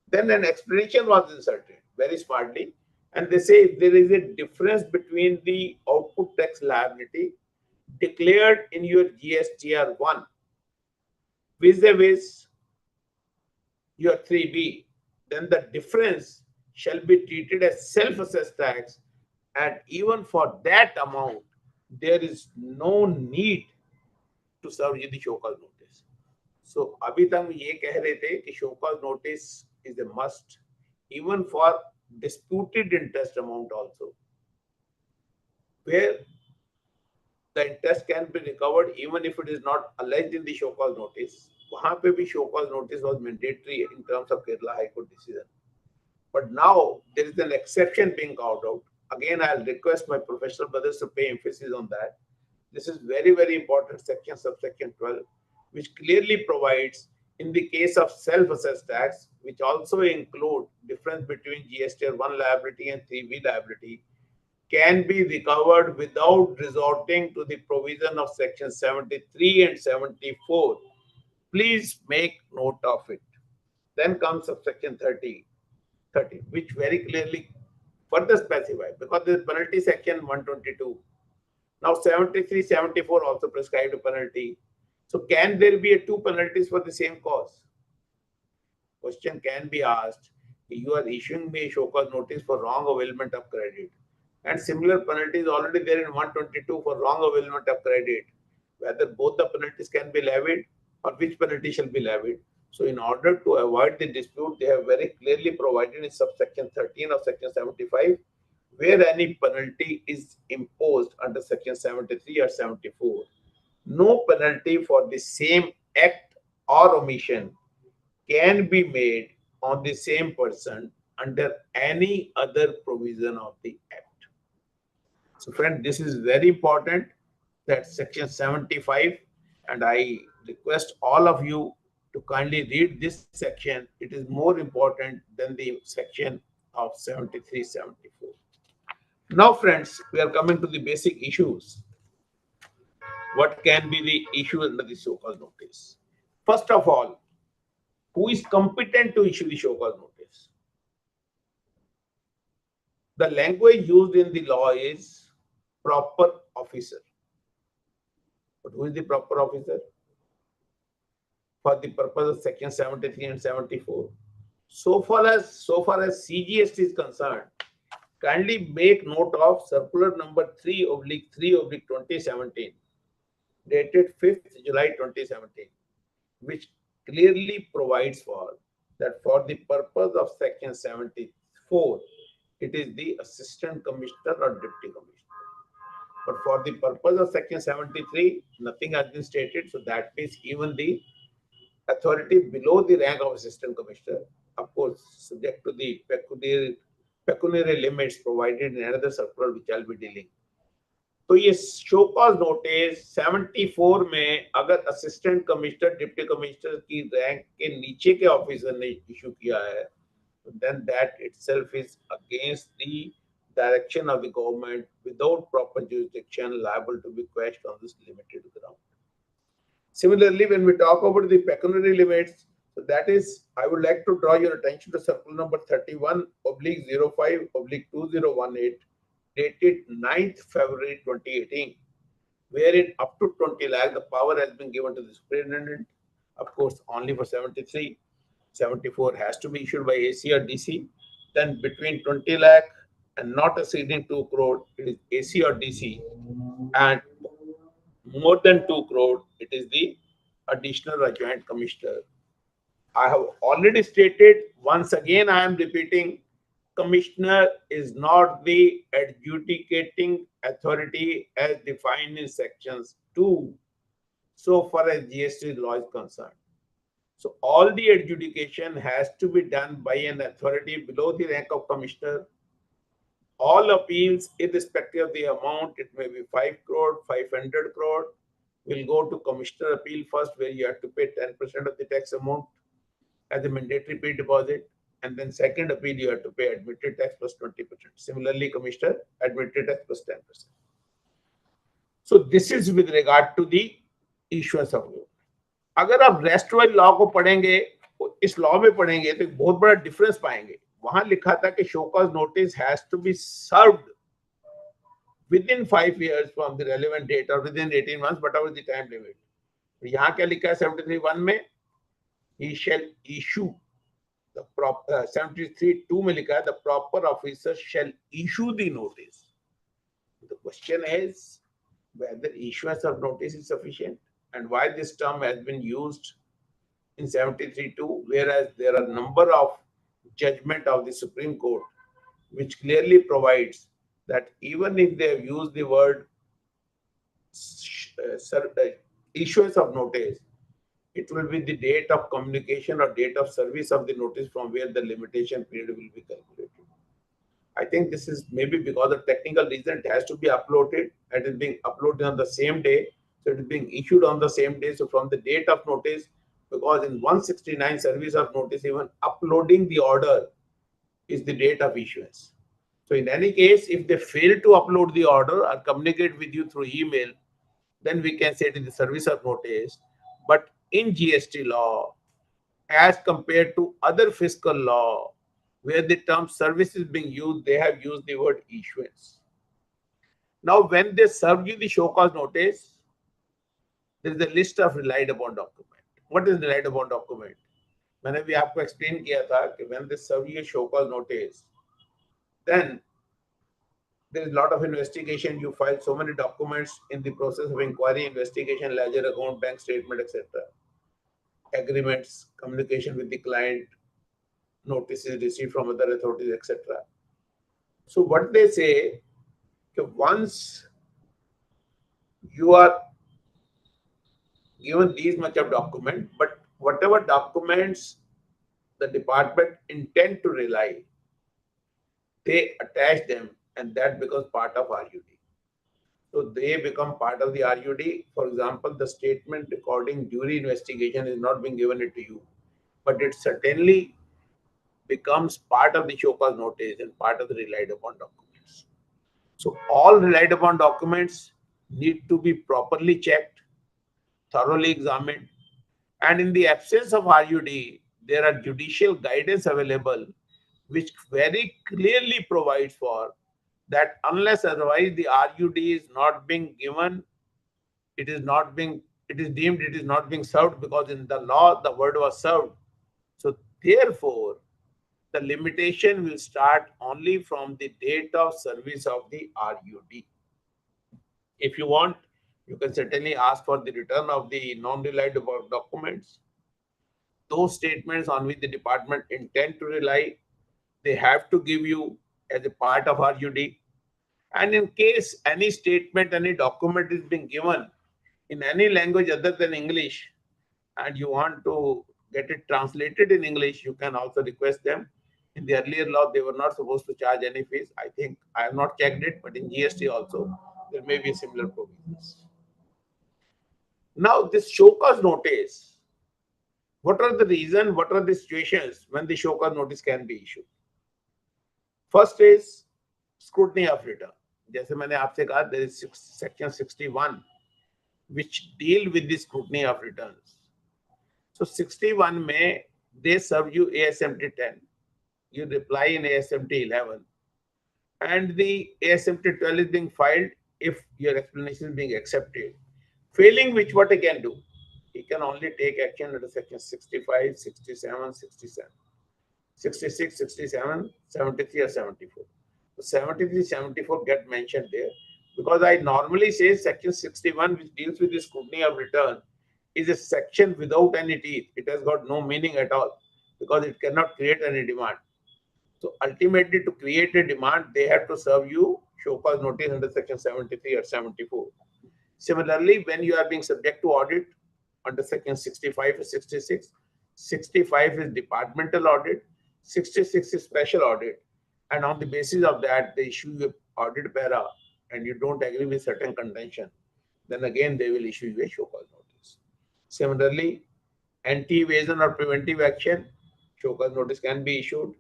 Then an explanation was inserted very smartly, and they say if there is a difference between the output tax liability declared in your GSTR 1 vis-a-vis your 3B, then the difference shall be treated as self-assessed tax, and even for that amount, there is no need to serve you the show cause notice. So, अभी तक हम ये कह रहे थे कि show cause notice is a must, even for disputed interest amount also, where the interest can be recovered even if it is not alleged in the show cause notice. वहाँ पे भी show cause notice was mandatory in terms of Kerala High Court decision. But now there is an exception being carved out. Again, I'll request my professional brothers to pay emphasis on that. This is very, very important section, subsection 12, which clearly provides in the case of self-assessed tax, which also include difference between GSTR 1 liability and 3B liability, can be recovered without resorting to the provision of section 73 and 74. Please make note of it. Then comes subsection 30, which very clearly further specified, because there is penalty section 122. Now 73, 74 also prescribed a penalty. So can there be two penalties for the same cause? Question can be asked. You are issuing me a show cause notice for wrong availment of credit, and similar penalty is already there in 122 for wrong availment of credit. Whether both the penalties can be levied or which penalty shall be levied. So in order to avoid the dispute, they have very clearly provided in subsection 13 of section 75, where any penalty is imposed under section 73 or 74. No penalty for the same act or omission can be made on the same person under any other provision of the act. So friend, this is very important, that section 75, and I request all of you to kindly read this section. It is more important than the section of 73, 74. Now friends, we are coming to the basic issues. What can be the issue under the show-cause notice? First of all, who is competent to issue the show-cause notice? The language used in the law is proper officer. But who is the proper officer? For the purpose of section 73 and 74. So far as CGST is concerned, kindly make note of circular number 3/3/2017, dated 5th July 2017, which clearly provides for that for the purpose of section 74, it is the assistant commissioner or deputy commissioner. But for the purpose of section 73, nothing has been stated. So that means even the authority below the rank of assistant commissioner, of course, subject to the pecuniary limits provided in another circular which I'll be dealing. तो ये show cause notice 74 में अगर assistant commissioner deputy commissioner की rank के नीचे के officer ने issue किया है, then that itself is against the direction of the government without proper jurisdiction, liable to be quashed on this limited ground. Similarly, when we talk about the pecuniary limits, so that is, I would like to draw your attention to circular number 31/05/2018, dated 9th February 2018, wherein up to 20 lakh, the power has been given to the superintendent, of course, only for 73. 74 has to be issued by AC or DC. Then between 20 lakh and not exceeding 2 crore, it is AC or DC. And more than 2 crore, it is the additional or joint commissioner. I have already stated, once again I am repeating, commissioner is not the adjudicating authority as defined in sections 2, so far as GST law is concerned. So all the adjudication has to be done by an authority below the rank of commissioner. All appeals, irrespective of the amount, it may be 5 crore, 500 crore, will go to commissioner appeal first, where you have to pay 10% of the tax amount as a mandatory pay deposit. And then second appeal, you have to pay admitted tax plus 20%. Similarly, commissioner, admitted tax plus 10%. So this is with regard to the issuance of loan. अगर आप rest wise law को पढ़ेंगे, इस law में पढ़ेंगे, तो एक बहुत बड़ा डिफरेंस पाएंगे. वहां लिखा था कि show cause notice has to be served within 5 years from the relevant date or within 18 months, whatever the time limit. यहाँ क्या लिखा है 73(1) में? He shall issue the proper 73(2) में लिखा है the proper officer shall issue the notice. The question is whether issuance of notice is sufficient and why this term has been used in 73(2), whereas there are number of judgment of the Supreme Court which clearly provides that even if they have used the word issuance of notice, it will be the date of communication or date of service of the notice from where the limitation period will be calculated. I think this is maybe because of technical reason it has to be uploaded, and it is being uploaded on the same day. So it is being issued on the same day. So from the date of notice, because in 169 service of notice, even uploading the order is the date of issuance. So in any case, if they fail to upload the order or communicate with you through email, then we can say it is the service of notice. But in GST law, as compared to other fiscal law, where the term service is being used, they have used the word issuance. Now, when they serve you the show cause notice, there is a list of relied upon document. What is relied upon document? मैंने भी आपको explain किया था कि when they serve you a show cause notice, then there is a lot of investigation. You file so many documents in the process of inquiry, investigation, ledger account, bank statement, etc. agreements, communication with the client, notices received from other authorities, etc. So what they say, once you are given these much of document, but whatever documents the department intend to rely, they attach them, and that becomes part of RUD. So they become part of the RUD. For example, the statement recording jury investigation is not being given it to you, but it certainly becomes part of the show cause notice and part of the relied upon documents. So all relied upon documents need to be properly checked, thoroughly examined, and in the absence of RUD, there are judicial guidance available which very clearly provides for that unless otherwise the RUD is not being given, it is deemed it is not being served, because in the law the word was served. So therefore, the limitation will start only from the date of service of the RUD. If you want, you can certainly ask for the return of the non-relied upon documents. Those statements on which the department intend to rely, they have to give you as a part of RUD. And in case any statement, any document is being given in any language other than English, and you want to get it translated in English, you can also request them. In the earlier law, they were not supposed to charge any fees. I think I have not checked it, but in GST also, there may be similar provisions. Now, this show cause notice, what are the reasons, what are the situations when the show cause notice can be issued? First is scrutiny of return. जैसे मैंने आपसे कहा, there is section 61 which deal with the scrutiny of returns. So 61 में they serve you ASMT 10, you reply in ASMT 11, and the ASMT 12 is being filed if your explanation is being accepted. Failing which, what he can do? He can only take action under section 65, 67, 67, 66, 67, 73 or 74. So 73, 74 get mentioned there, because I normally say section 61, which deals with the scrutiny of return, is a section without any teeth. It has got no meaning at all, because it cannot create any demand. So ultimately, to create a demand, they have to serve you show cause notice under section 73 or 74. Similarly, when you are being subject to audit under section 65 or 66, 65 is departmental audit, 66 is special audit, and on the basis of that, they issue you audit para, and you don't agree with certain contention, then again they will issue you a show cause notice. Similarly, anti-evasion or preventive action, show cause notice can be issued.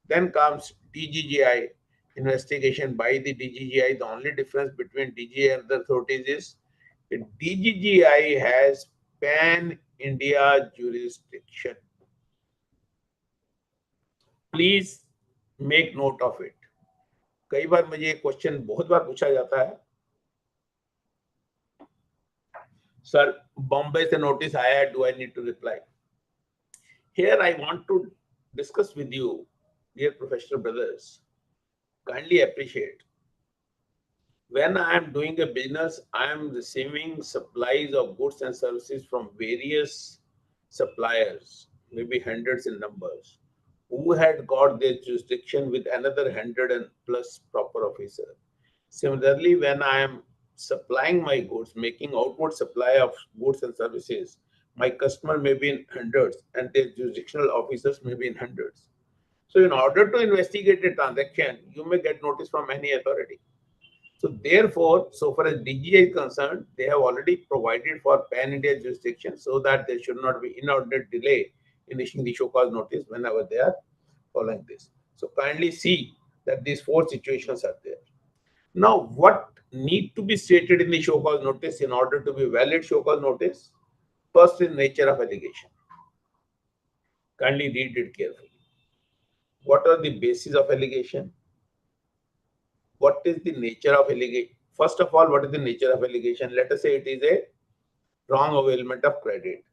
Then comes DGGI, investigation by the DGGI. The only difference between DGGI and other authorities is that DGGI has pan-India jurisdiction. Please make note of it. कई बार मुझे ये question बहुत बार पूछा जाता है, sir Bombay से notice आया है, do I need to reply? Here I want to discuss with you, dear professional brothers, kindly appreciate. When I am doing a business, I am receiving supplies of goods and services from various suppliers, maybe hundreds in numbers, who had got their jurisdiction with another 100 and plus proper officer. Similarly, when I am supplying my goods, making outward supply of goods and services, my customer may be in hundreds and their jurisdictional officers may be in hundreds. So in order to investigate a transaction, you may get notice from any authority. So therefore, so far as DGI is concerned, they have already provided for pan-India jurisdiction so that there should not be inordinate delay in issuing the show cause notice whenever they are following this. So kindly see that these four situations are there. Now, what need to be stated in the show cause notice in order to be valid show cause notice? First is nature of allegation. Kindly read it carefully. What are the basis of allegation? What is the nature of allegation? First of all, what is the nature of allegation? Let us say it is a wrong availment of credit.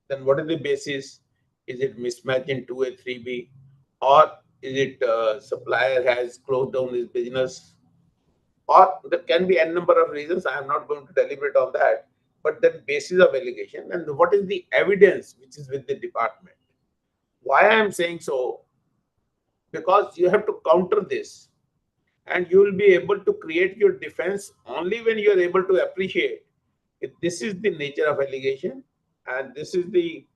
Then what is the basis? Is it mismatch in 2A, 3B? Or is it supplier has closed down his business? Or there can be n number of reasons. I am not going to deliberate on that. but then basis of allegation, and what is the evidence which is with the department. Why I am saying so? Because you have to counter this, and you will be able to create your defense only when you are able to appreciate if this is the nature of allegation, and this is the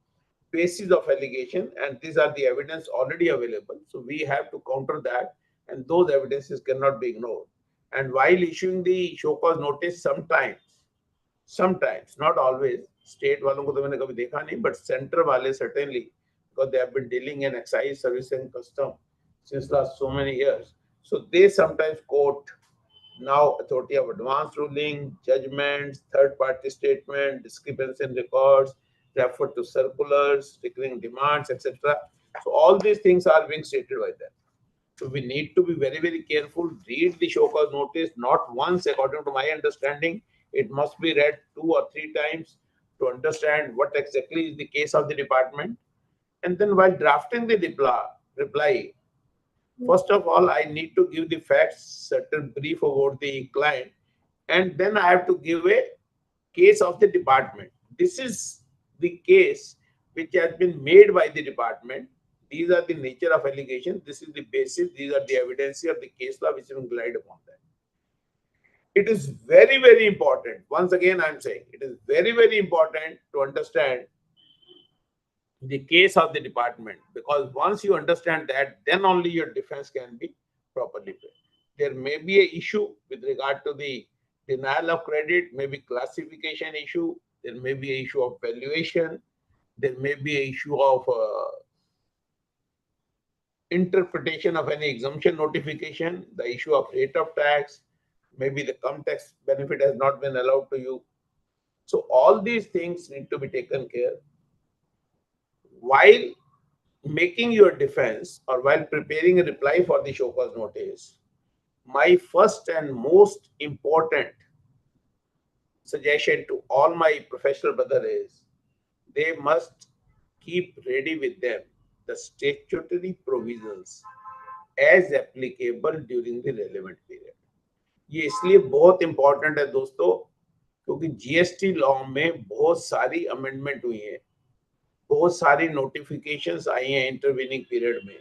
basis of allegation, and these are the evidence already available. So we have to counter that, and those evidences cannot be ignored. And while issuing the show cause notice, sometimes, not always, state वालों को तो मैंने कभी देखा नहीं, but center वाले certainly, because they have been dealing in excise service and custom since last so many years. So they sometimes quote now authority of advance ruling, judgments, third-party statement, discrepancy in records, refer to circulars, recurring demands, etc. So all these things are being stated by them. So we need to be very, very careful. Read the show cause notice not once, according to my understanding. It must be read 2 or 3 times to understand what exactly is the case of the department. And then while drafting the reply, first of all, I need to give the facts, certain brief about the client, and then I have to give a case of the department. This is the case which has been made by the department. These are the nature of allegation. This is the basis. These are the evidence of the case law which will glide upon that. It is very, very important. Once again, I'm saying it is very, very important to understand the case of the department, because once you understand that, then only your defense can be properly paid. There may be an issue with regard to the denial of credit, maybe classification issue, there may be an issue of valuation, there may be an issue of interpretation of any exemption notification, the issue of rate of tax, maybe the come tax benefit has not been allowed to you. So all these things need to be taken care. While making your defense or while preparing a reply for the show cause notice, my first and most important suggestion to all my professional brothers is they must keep ready with them the statutory provisions as applicable during the relevant period. ये इसलिए बहुत important है दोस्तों, क्योंकि GST law में बहुत सारी amendment हुई है, बहुत सारी नोटिफिकेशंस आई हैं इंटरवीनिंग पीरियड में.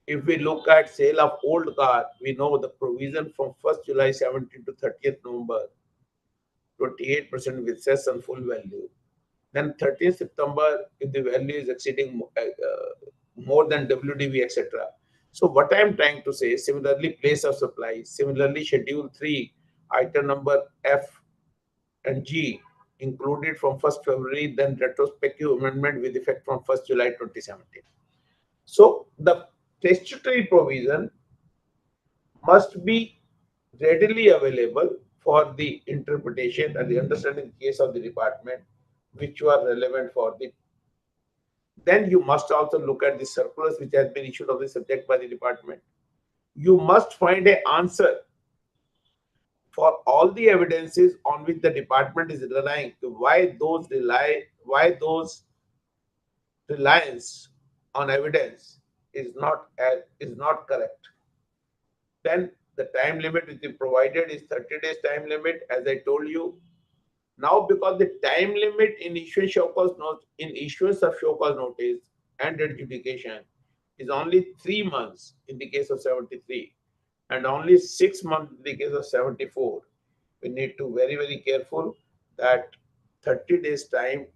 If we look at sale of old car, we know the provision from 1st July 17 to 30th November, 28% with cess on full value. Then 30th September, if the value is exceeding more than WDV, etc. So what I am trying to say, similarly, place of supply, similarly, Schedule 3, item number F and G, included from 1st February, then retrospective amendment with effect from 1st July 2017. So the statutory provision must be readily available for the interpretation and the understanding case of the department, which were relevant for the. Then you must also look at the circulars which has been issued of the subject by the department. You must find an answer for all the evidences on which the department is relying, to why those reliance on evidence is not correct. Then the time limit which is provided is 30 days time limit, as I told you. Now, because the time limit in issuance of show cause notice and adjudication is only 3 months in the case of 73 and only 6 months in the case of 74, we need to very, very careful that 30 days time,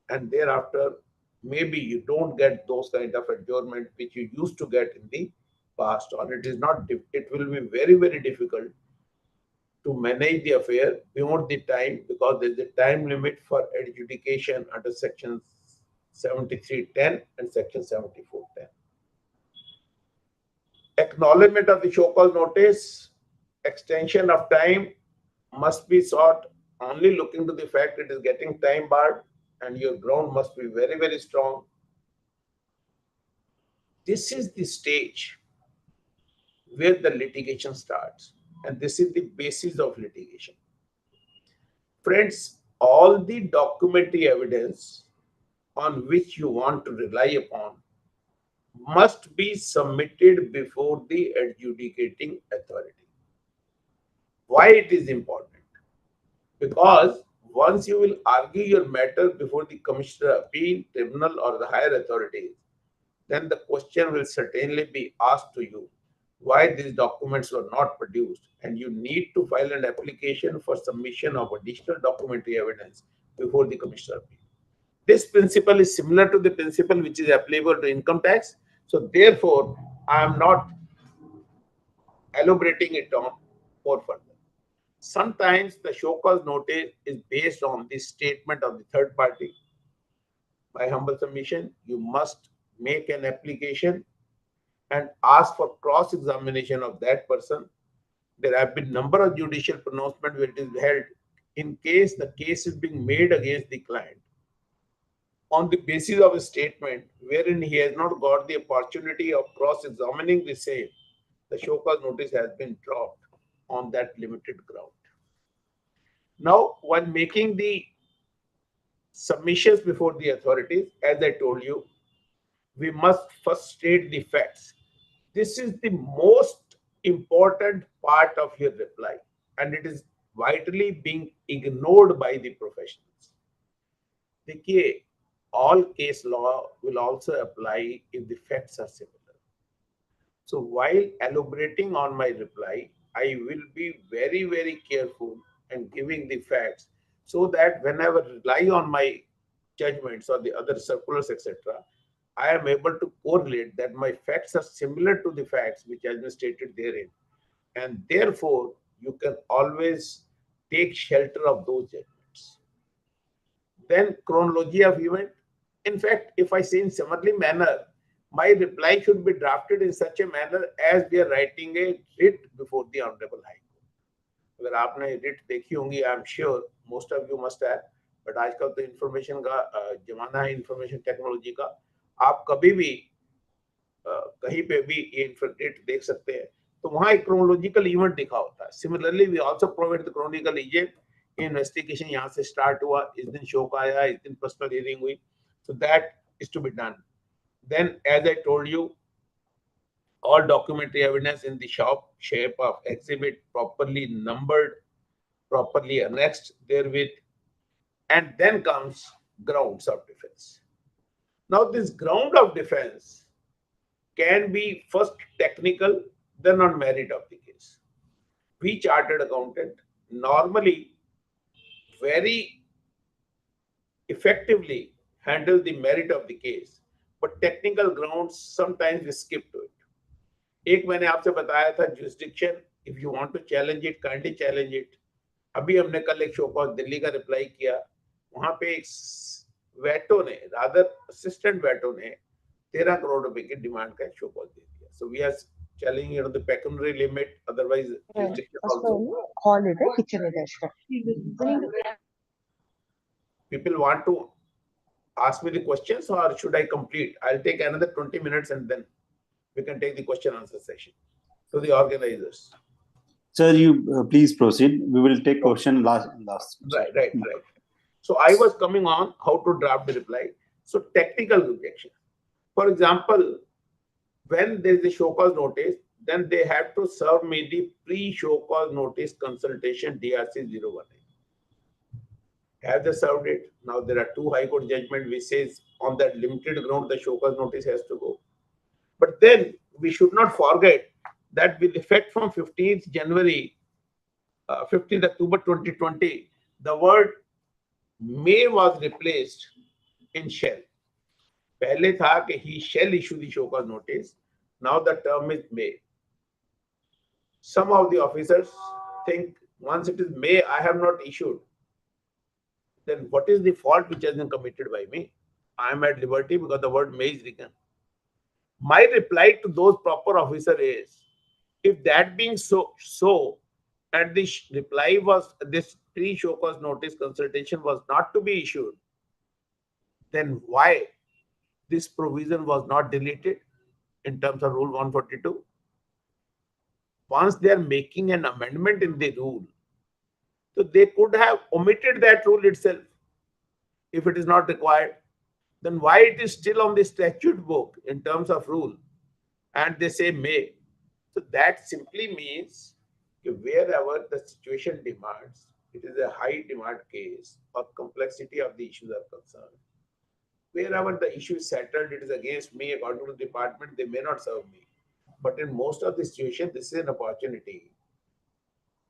and thereafter maybe you don't get those kind of adjournment which you used to get in the past, or it will be very, very difficult to manage the affair beyond the time, because there is a time limit for adjudication under section 7310 and section 7410. Acknowledgement of the show cause notice, extension of time must be sought only looking to the fact it is getting time barred, and your ground must be very, very strong. This is the stage where the litigation starts, and this is the basis of litigation. Friends, all the documentary evidence on which you want to rely upon must be submitted before the adjudicating authority. Why it is important? Because once you will argue your matter before the Commissioner of Appeal, Tribunal or the higher authorities, then the question will certainly be asked to you why these documents were not produced, and you need to file an application for submission of additional documentary evidence before the Commissioner of Appeal. This principle is similar to the principle which is applicable to income tax. So therefore, I am not elaborating it on more further. Sometimes the show cause notice is based on the statement of the third party. By humble submission, you must make an application and ask for cross-examination of that person. There have been number of judicial pronouncements where it is held in case the case is being made against the client on the basis of a statement wherein he has not got the opportunity of cross-examining the same, the show cause notice has been dropped on that limited ground. Now, when making the submissions before the authorities, as I told you, we must first state the facts. This is the most important part of your reply, and it is vitally being ignored by the professionals. देखिए, all case law will also apply if the facts are similar. So while elaborating on my reply, I will be very, very careful and giving the facts so that whenever I rely on my judgments or the other circulars, etc., I am able to correlate that my facts are similar to the facts which has been stated therein. And therefore, you can always take shelter of those judgments. Then chronology of event. In fact, if I say in similarly manner, my reply should be drafted in such a manner as we are writing a writ before the Honorable High Court. अगर आपने writ देखी होंगी, I am sure most of you must have, but आजकल तो information का जमाना है, information technology का, आप कभी भी कहीं पे भी ये writ देख सकते हैं, तो वहाँ एक chronological event दिखा होता है. Similarly, we also provide the chronological event. Investigation यहाँ से start हुआ, इस दिन शो का आया, इस दिन personal hearing हुई, so that is to be done. Then, as I told you, all documentary evidence in the shape of exhibit properly numbered, properly annexed therewith, and then comes grounds of defense. Now, this ground of defense can be first technical, then on merit of the case. We chartered accountant normally very effectively handle the merit of the case, but technical grounds sometimes we skip to it. एक मैंने आपसे बताया था jurisdiction, if you want to challenge it, kindly challenge it. अभी हमने कल एक show cause Delhi का रिप्लाई किया, वहां पे एक वेटो ने, रादर असिस्टेंट वेटो ने 13 करोड़ रुपए की डिमांड का शो कॉज दे दिया. So we are challenging it on the pecuniary limit, otherwise jurisdiction also. People want to ask me the questions, or should I complete? I'll take another 20 minutes and then we can take the question answer session. So the organizers. Sir, you please proceed. We will take question last. Right. So I was coming on how to draft the reply. So technical objection. For example, when there is a show cause notice, then they have to serve me the pre-show cause notice consultation DRC 018. Have they served it? Now there are 2 High Court judgments which says on that limited ground the show cause notice has to go. But then we should not forget that with effect from 15th January, 15th October 2020, the word may was replaced in shall. पहले था कि he shall issue the show cause notice. Now the term is may. Some of the officers think once it is may, I have not issued. Then what is the fault which has been committed by me? I am at liberty because the word may is written. My reply to those proper officer is, if that being so, and this reply was, this pre-show cause notice consultation was not to be issued, then why this provision was not deleted in terms of Rule 142? Once they are making an amendment in the rule, so they could have omitted that rule itself if it is not required. Then why it is still on the statute book in terms of rule and they say may? So that simply means wherever the situation demands, it is a high demand case or complexity of the issues are concerned. Wherever the issue is settled, it is against me, according to the department, they may not serve me. But in most of the situations, this is an opportunity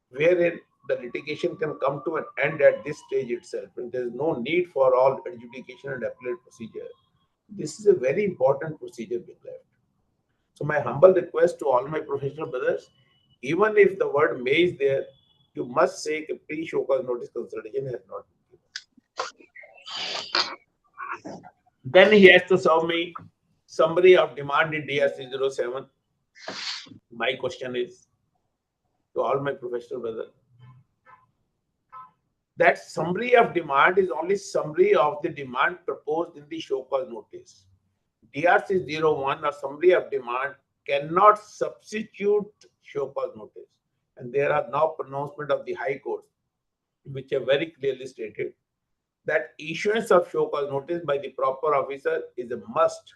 wherein the litigation can come to an end at this stage itself, and there is no need for all adjudication and appellate procedure. This is a very important procedure being left. So my humble request to all my professional brothers, even if the word may is there, you must say that pre-show cause notice consultation has not been given. Then he has to serve me summary of demand in DRC 07. My question is to all my professional brothers, that summary of demand is only summary of the demand proposed in the show cause notice. DRC 01 or summary of demand cannot substitute show cause notice. And there are now pronouncement of the High Court, which have very clearly stated that issuance of show cause notice by the proper officer is a must,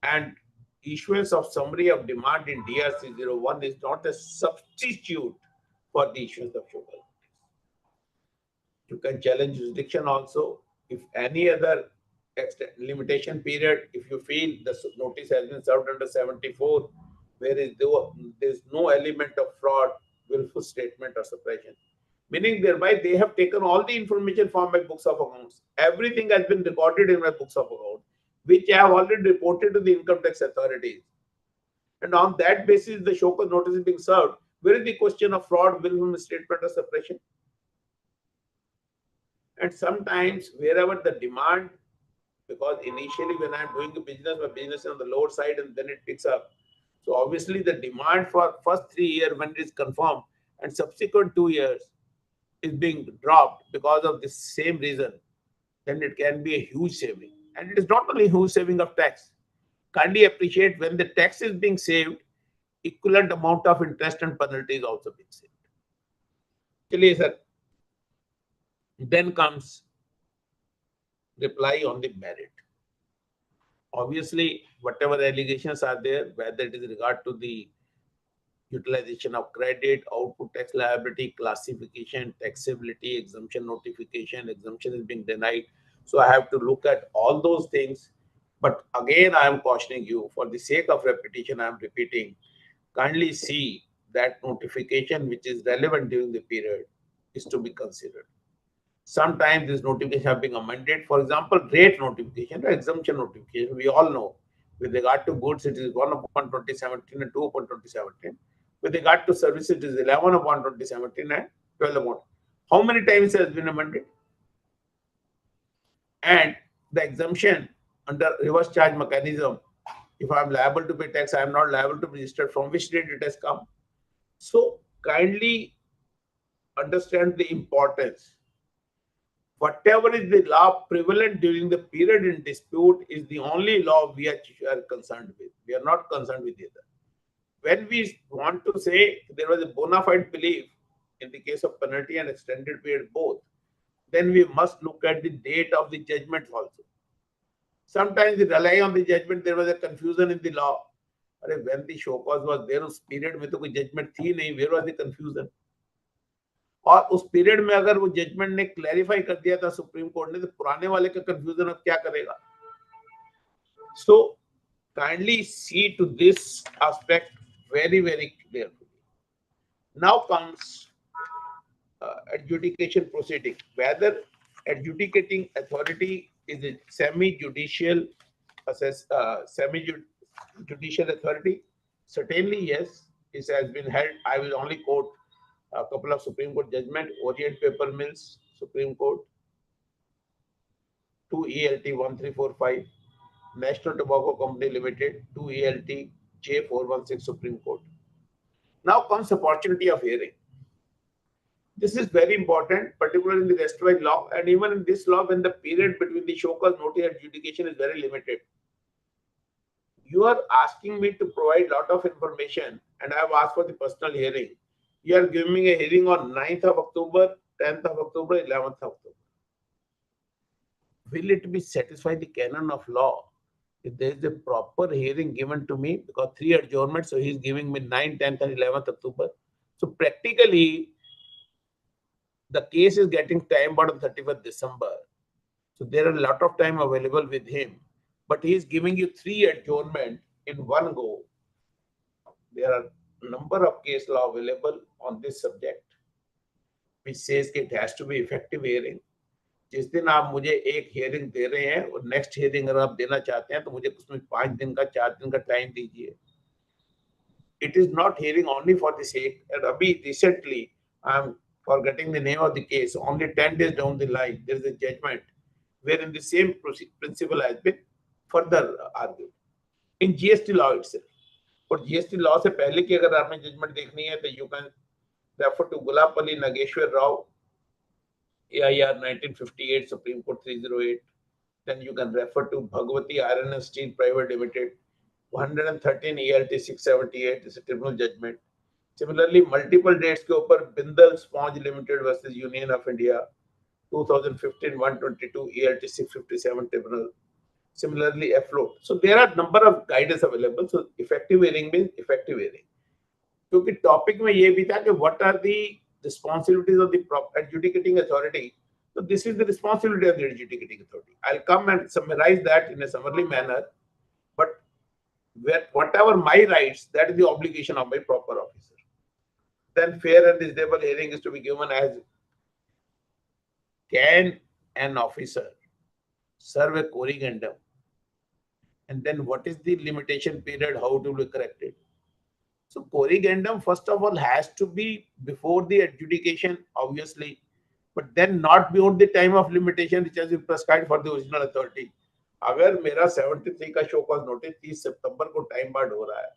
and issuance of summary of demand in DRC 01 is not a substitute for the issuance of show cause notice. You can challenge jurisdiction also. If any other limitation period, if you feel the notice has been served under 74, where there's no element of fraud, willful statement or suppression, meaning thereby they have taken all the information from my books of accounts. Everything has been recorded in my books of accounts, which I have already reported to the income tax authorities. And on that basis, the show cause notice is being served. Where is the question of fraud, willful statement or suppression? And sometimes wherever the demand, because initially when I'm doing a business, my business is on the lower side and then it picks up. So obviously the demand for first 3 years when it is confirmed and subsequent 2 years is being dropped because of the same reason, then it can be a huge saving. And it is not only huge saving of tax. Kindly appreciate when the tax is being saved, equivalent amount of interest and penalty is also being saved. Chaliye, sir. Then comes reply on the merit. Obviously, whatever allegations are there, whether it is regard to the utilization of credit, output tax liability, classification, taxability, exemption notification, exemption is being denied. So I have to look at all those things. But again, I am cautioning you, for the sake of repetition, I am repeating, kindly see that notification which is relevant during the period is to be considered. Sometimes this notification have been amended. For example, rate notification or exemption notification, we all know with regard to goods, it is 1/2017 and 2/2017. With regard to services, it is 11/2017 and 12. How many times it has been amended? And the exemption under reverse charge mechanism, if I am liable to pay tax, I am not liable to be registered. From which date it has come? So kindly understand the importance. Whatever is the law prevalent during the period in dispute is the only law we are concerned with. We are not concerned with the other. When we want to say there was a bona fide belief in the case of penalty and extended period both, then we must look at the date of the judgment also. Sometimes we rely on the judgment, there was a confusion in the law. When the show cause was there, उस period में तो कोई judgment थी नहीं, where was the confusion? और उस period में अगर वो जजमेंट ने क्लैरिफाई कर दिया था सुप्रीम कोर्ट ने, तो पुराने वाले का कंफ्यूजन अब क्या करेगा? So kindly see to this aspect very clearly. Now comes adjudication proceeding. Whether adjudicating authority is a semi-judicial authority, certainly yes, it has been held. I will only quote a couple of Supreme Court judgment. Orient Paper Mills, Supreme Court, 2 ELT 1345, National Tobacco Company Limited, 2 ELT J416, Supreme Court. Now comes opportunity of hearing. This is very important, particularly in the rest-wise law, and even in this law, when the period between the show cause notice and adjudication is very limited. You are asking me to provide a lot of information, and I have asked for the personal hearing. You are giving me a hearing on 9th of October, 10th of October, 11th of October. Will it be satisfy the canon of law if there is a proper hearing given to me? Because 3 adjournments, so he is giving me 9th, 10th and 11th October. So practically, the case is getting time bound on 31st December. So there are a lot of time available with him, but he is giving you 3 adjournment in one go. There are a number of case law available on this subject, which says it has to be effective hearing. जिस दिन आप मुझे एक hearing दे रहे हैं और next hearing अगर आप देना चाहते हैं तो मुझे उसमें 5 दिन का 4 दिन का टाइम दीजिए. It is not hearing only for the sake. And Abhi, recently, I'm forgetting the name of the case. Only 10 days down the line, there is a judgment wherein the same principle has been further argued in GST law itself. और GST law से पहले की अगर आपने judgement देखनी है तो you can refer to Gulapalli Nageshwar Rao, AIR 1958, Supreme Court 308. Then you can refer to Bhagwati Iron and Steel Private Limited, 113 ELT 678 is a tribunal judgment. Similarly, multiple dates के ऊपर Bindal Sponge Limited versus Union of India, 2015 122 ELT 657 tribunal. Similarly, afloat. So there are number of guidance available. So effective hearing means effective hearing. क्योंकि topic में ये भी था कि what are the responsibilities of the adjudicating authority. So this is the responsibility of the adjudicating authority. I'll come and summarize that in a summarily manner, but whatever my rights, that is the obligation of my proper officer. Then fair and reasonable hearing is to be given as can an officer serve a corrigendum, and then what is the limitation period, how to be corrected. So corrigendum first of all has to be before the adjudication, obviously, but then not beyond the time of limitation which has been prescribed for the original authority. अगर मेरा 73 का show cause notice 30 सितंबर को time barred हो रहा है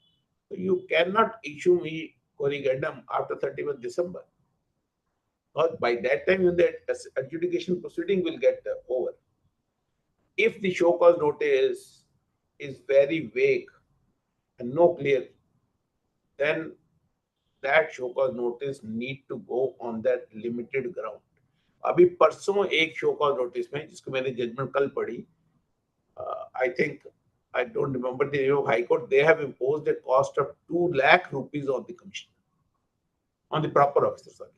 तो you cannot issue me corrigendum after 31st December, because by that time the adjudication proceeding will get over. If the show cause notice is very vague and no clear, then that show cause notice need to go on that limited ground. अभी परसों एक show cause notice में जिसको मैंने judgement कल पढ़ी, I think, I don't remember the name of High Court, they have imposed a cost of 2 lakh rupees on the commissioner, on the proper officer, sorry.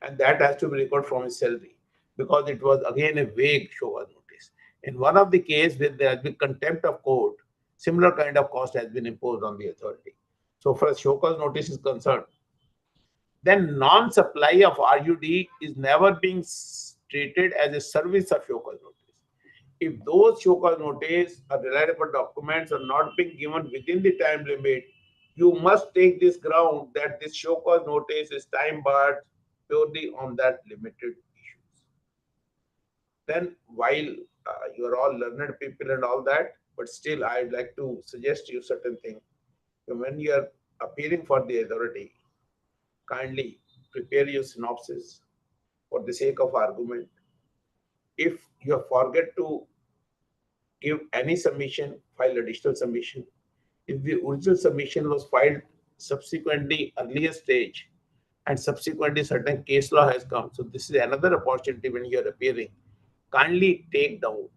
And that has to be recorded from his salary because it was again a vague show cause notice. In one of the cases where there has been contempt of court, similar kind of cost has been imposed on the authority. So far as show cause notice is concerned, then non-supply of RUD is never being treated as a service of show cause notice. If those show cause notice or reliable documents are not being given within the time limit, you must take this ground that this show cause notice is time barred purely on that limited issues. Then while you are all learned people and all that, but still I'd like to suggest you certain things. When you are appearing for the authority, kindly prepare your synopsis for the sake of argument. If you forget to give any submission, file additional submission. If the original submission was filed subsequently earlier stage and subsequently certain case law has come, so this is another opportunity when you are appearing. Kindly take down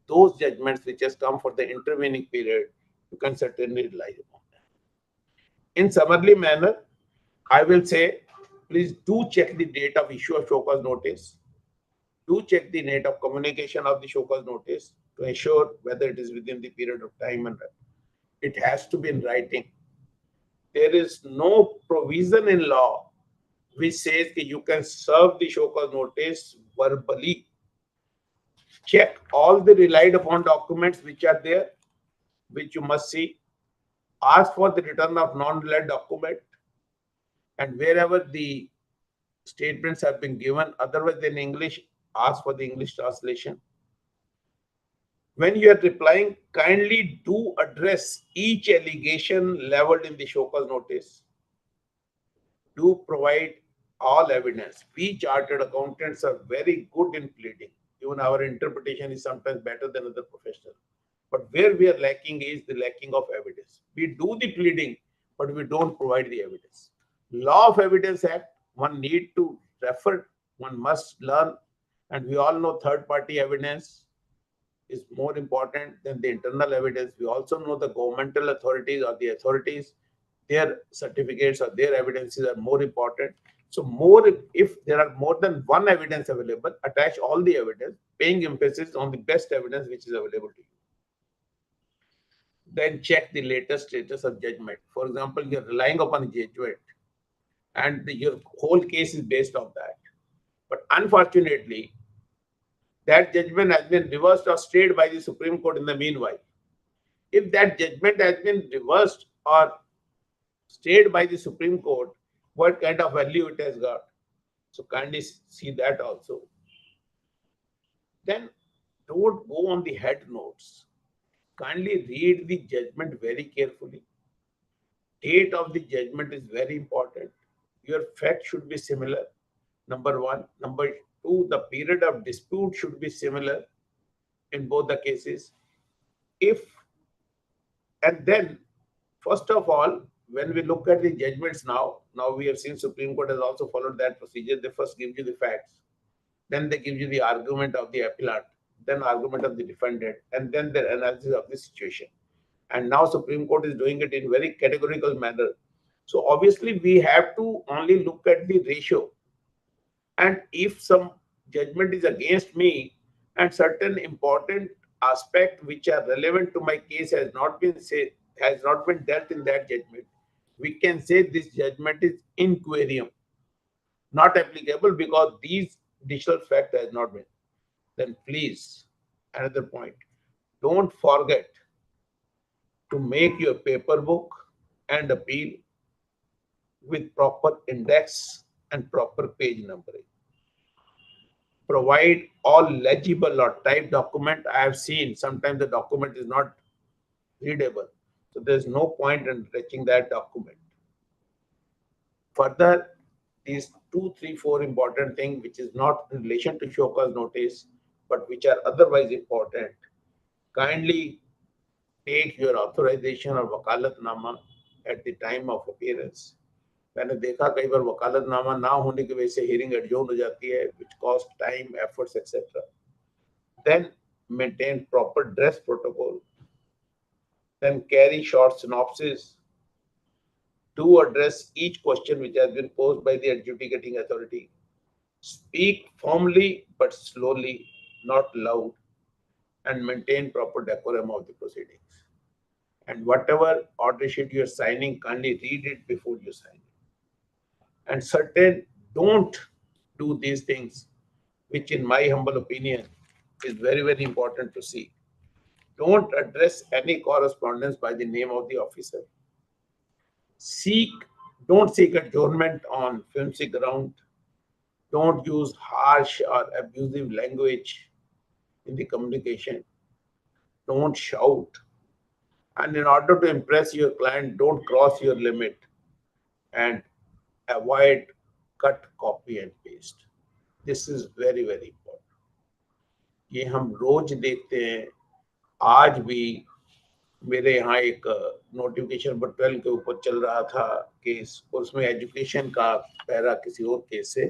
those judgments which has come for the intervening period. You can certainly rely upon that. In summarily manner, I will say, please do check the date of issue of show cause notice. Do check the date of communication of the show cause notice to ensure whether it is within the period of time, and it has to be in writing. There is no provision in law which says that you can serve the show cause notice verbally. Check all the relied upon documents which are there, which you must see. Ask for the return of non-relied document, and wherever the statements have been given, otherwise in English, ask for the English translation. When you are replying, kindly do address each allegation leveled in the show cause notice. Do provide all evidence. We chartered accountants are very good in pleading. Even our interpretation is sometimes better than other professionals. But where we are lacking is the lacking of evidence. We do the pleading, but we don't provide the evidence. Law of Evidence Act, one need to refer, one must learn, and we all know third-party evidence is more important than the internal evidence. We also know the governmental authorities or the authorities, their certificates or their evidences are more important. So more if there are more than one evidence available, attach all the evidence, paying emphasis on the best evidence which is available to you. Then check the latest status of judgment. For example, you're relying upon judgment and your whole case is based on that. But unfortunately, that judgment has been reversed or stayed by the Supreme Court in the meanwhile. If that judgment has been reversed or stayed by the Supreme Court, what kind of value it has got? So kindly see that also. Then don't go on the head notes. Kindly read the judgment very carefully. Date of the judgment is very important. Your fact should be similar. Number one. Number two, the period of dispute should be similar in both the cases. And then, first of all, when we look at the judgments now we have seen Supreme Court has also followed that procedure. They first give you the facts, then they give you the argument of the appellant, then argument of the defendant, and then their analysis of the situation. And now Supreme Court is doing it in very categorical manner. So obviously we have to only look at the ratio. And if some judgment is against me and certain important aspect which are relevant to my case has not been dealt in that judgment, we can say this judgment is inquirium, not applicable because these additional fact has not been. Then please, another point, don't forget to make your paper book and appeal with proper index and proper page numbering. Provide all legible or typed document. I have seen sometimes the document is not readable, so there's no point in fetching that document. Further, these 2, 3, 4 important things which is not in relation to show cause notice but which are otherwise important, kindly take your authorization or वकालतनामा at the time of appearance. मैंने देखा कई बार वकालतनामा ना होने की वजह से hearing adjourn हो जाती है, which cost time, efforts, etc. Then maintain proper dress protocol. Then carry short synopsis. Do address each question which has been posed by the adjudicating authority. Speak firmly but slowly, not loud, and maintain proper decorum of the proceedings. And whatever order sheet you are signing, kindly read it before you sign it. And certain don't do these things, which in my humble opinion is very, very important to see. Don't address any correspondence by the name of the officer. Don't seek adjournment on flimsy ground. Don't use harsh or abusive language in the communication. Don't shout. And in order to impress your client, don't cross your limit and avoid cut, copy and paste. This is very, very important. ये हम रोज देखते हैं. आज भी मेरे यहाँ एक notification number 12 के ऊपर चल रहा था केस, उसमें एजुकेशन का पैरा किसी और केस से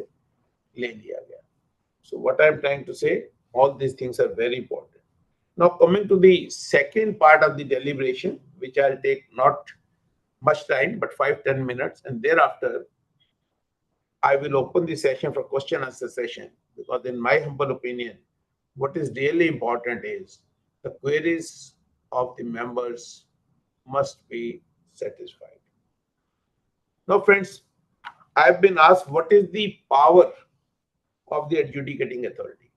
ले लिया गया. So what I am trying to say, all these things are very important. Now coming to the second part of the deliberation, which I'll take not much time, but 5-10 minutes, and thereafter I will open the session for question and answer session, because in my humble opinion, what is really important is the queries of the members must be satisfied. Now friends, I've been asked what is the power of the adjudicating authority.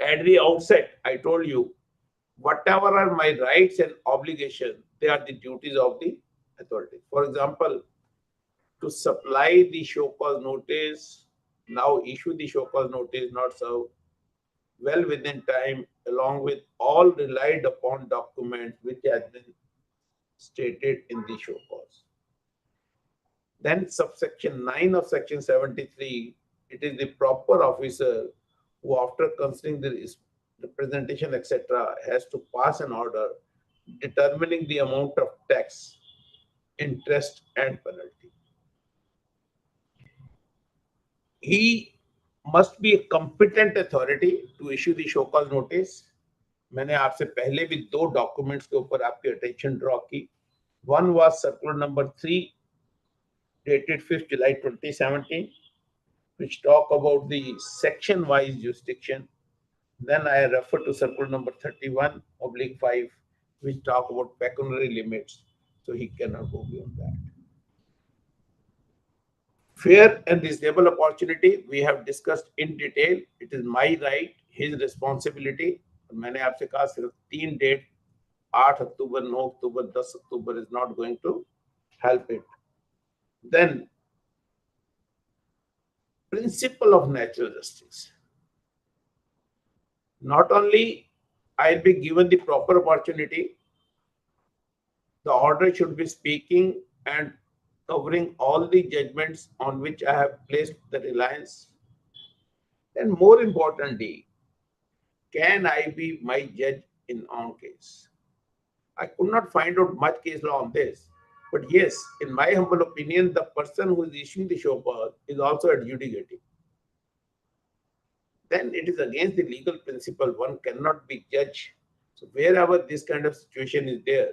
At the outset, I told you, whatever are my rights and obligations, they are the duties of the authority. For example, to supply the show cause notice, now issue the show cause notice, not serve, well within time, along with all relied upon documents which has been stated in the show cause. Then subsection 9 of section 73, it is the proper officer who, after considering the representation, etc., has to pass an order determining the amount of tax, interest and penalty. He must be a competent authority to issue the show cause notice. मैंने आपसे पहले भी 2 documents के ऊपर आपकी attention draw की. One was circular number 3 dated 5th July 2017, which talk about the section-wise jurisdiction. Then I refer to circular number 31/5, which talk about pecuniary limits. So he cannot go beyond that. Fair and reasonable opportunity we have discussed in detail. It is my right, his responsibility. मैंने आपसे कहा सिर्फ 3 date 8 October, 9 October, 10 October is not going to help it. Then principle of natural justice. Not only I'll be given the proper opportunity, the order should be speaking and covering all the judgments on which I have placed the reliance. And more importantly, can I be my judge in on case? I could not find out much case law on this, but yes, in my humble opinion, the person who is issuing the show cause is also adjudicating. Then it is against the legal principle. One cannot be judge. So wherever this kind of situation is there,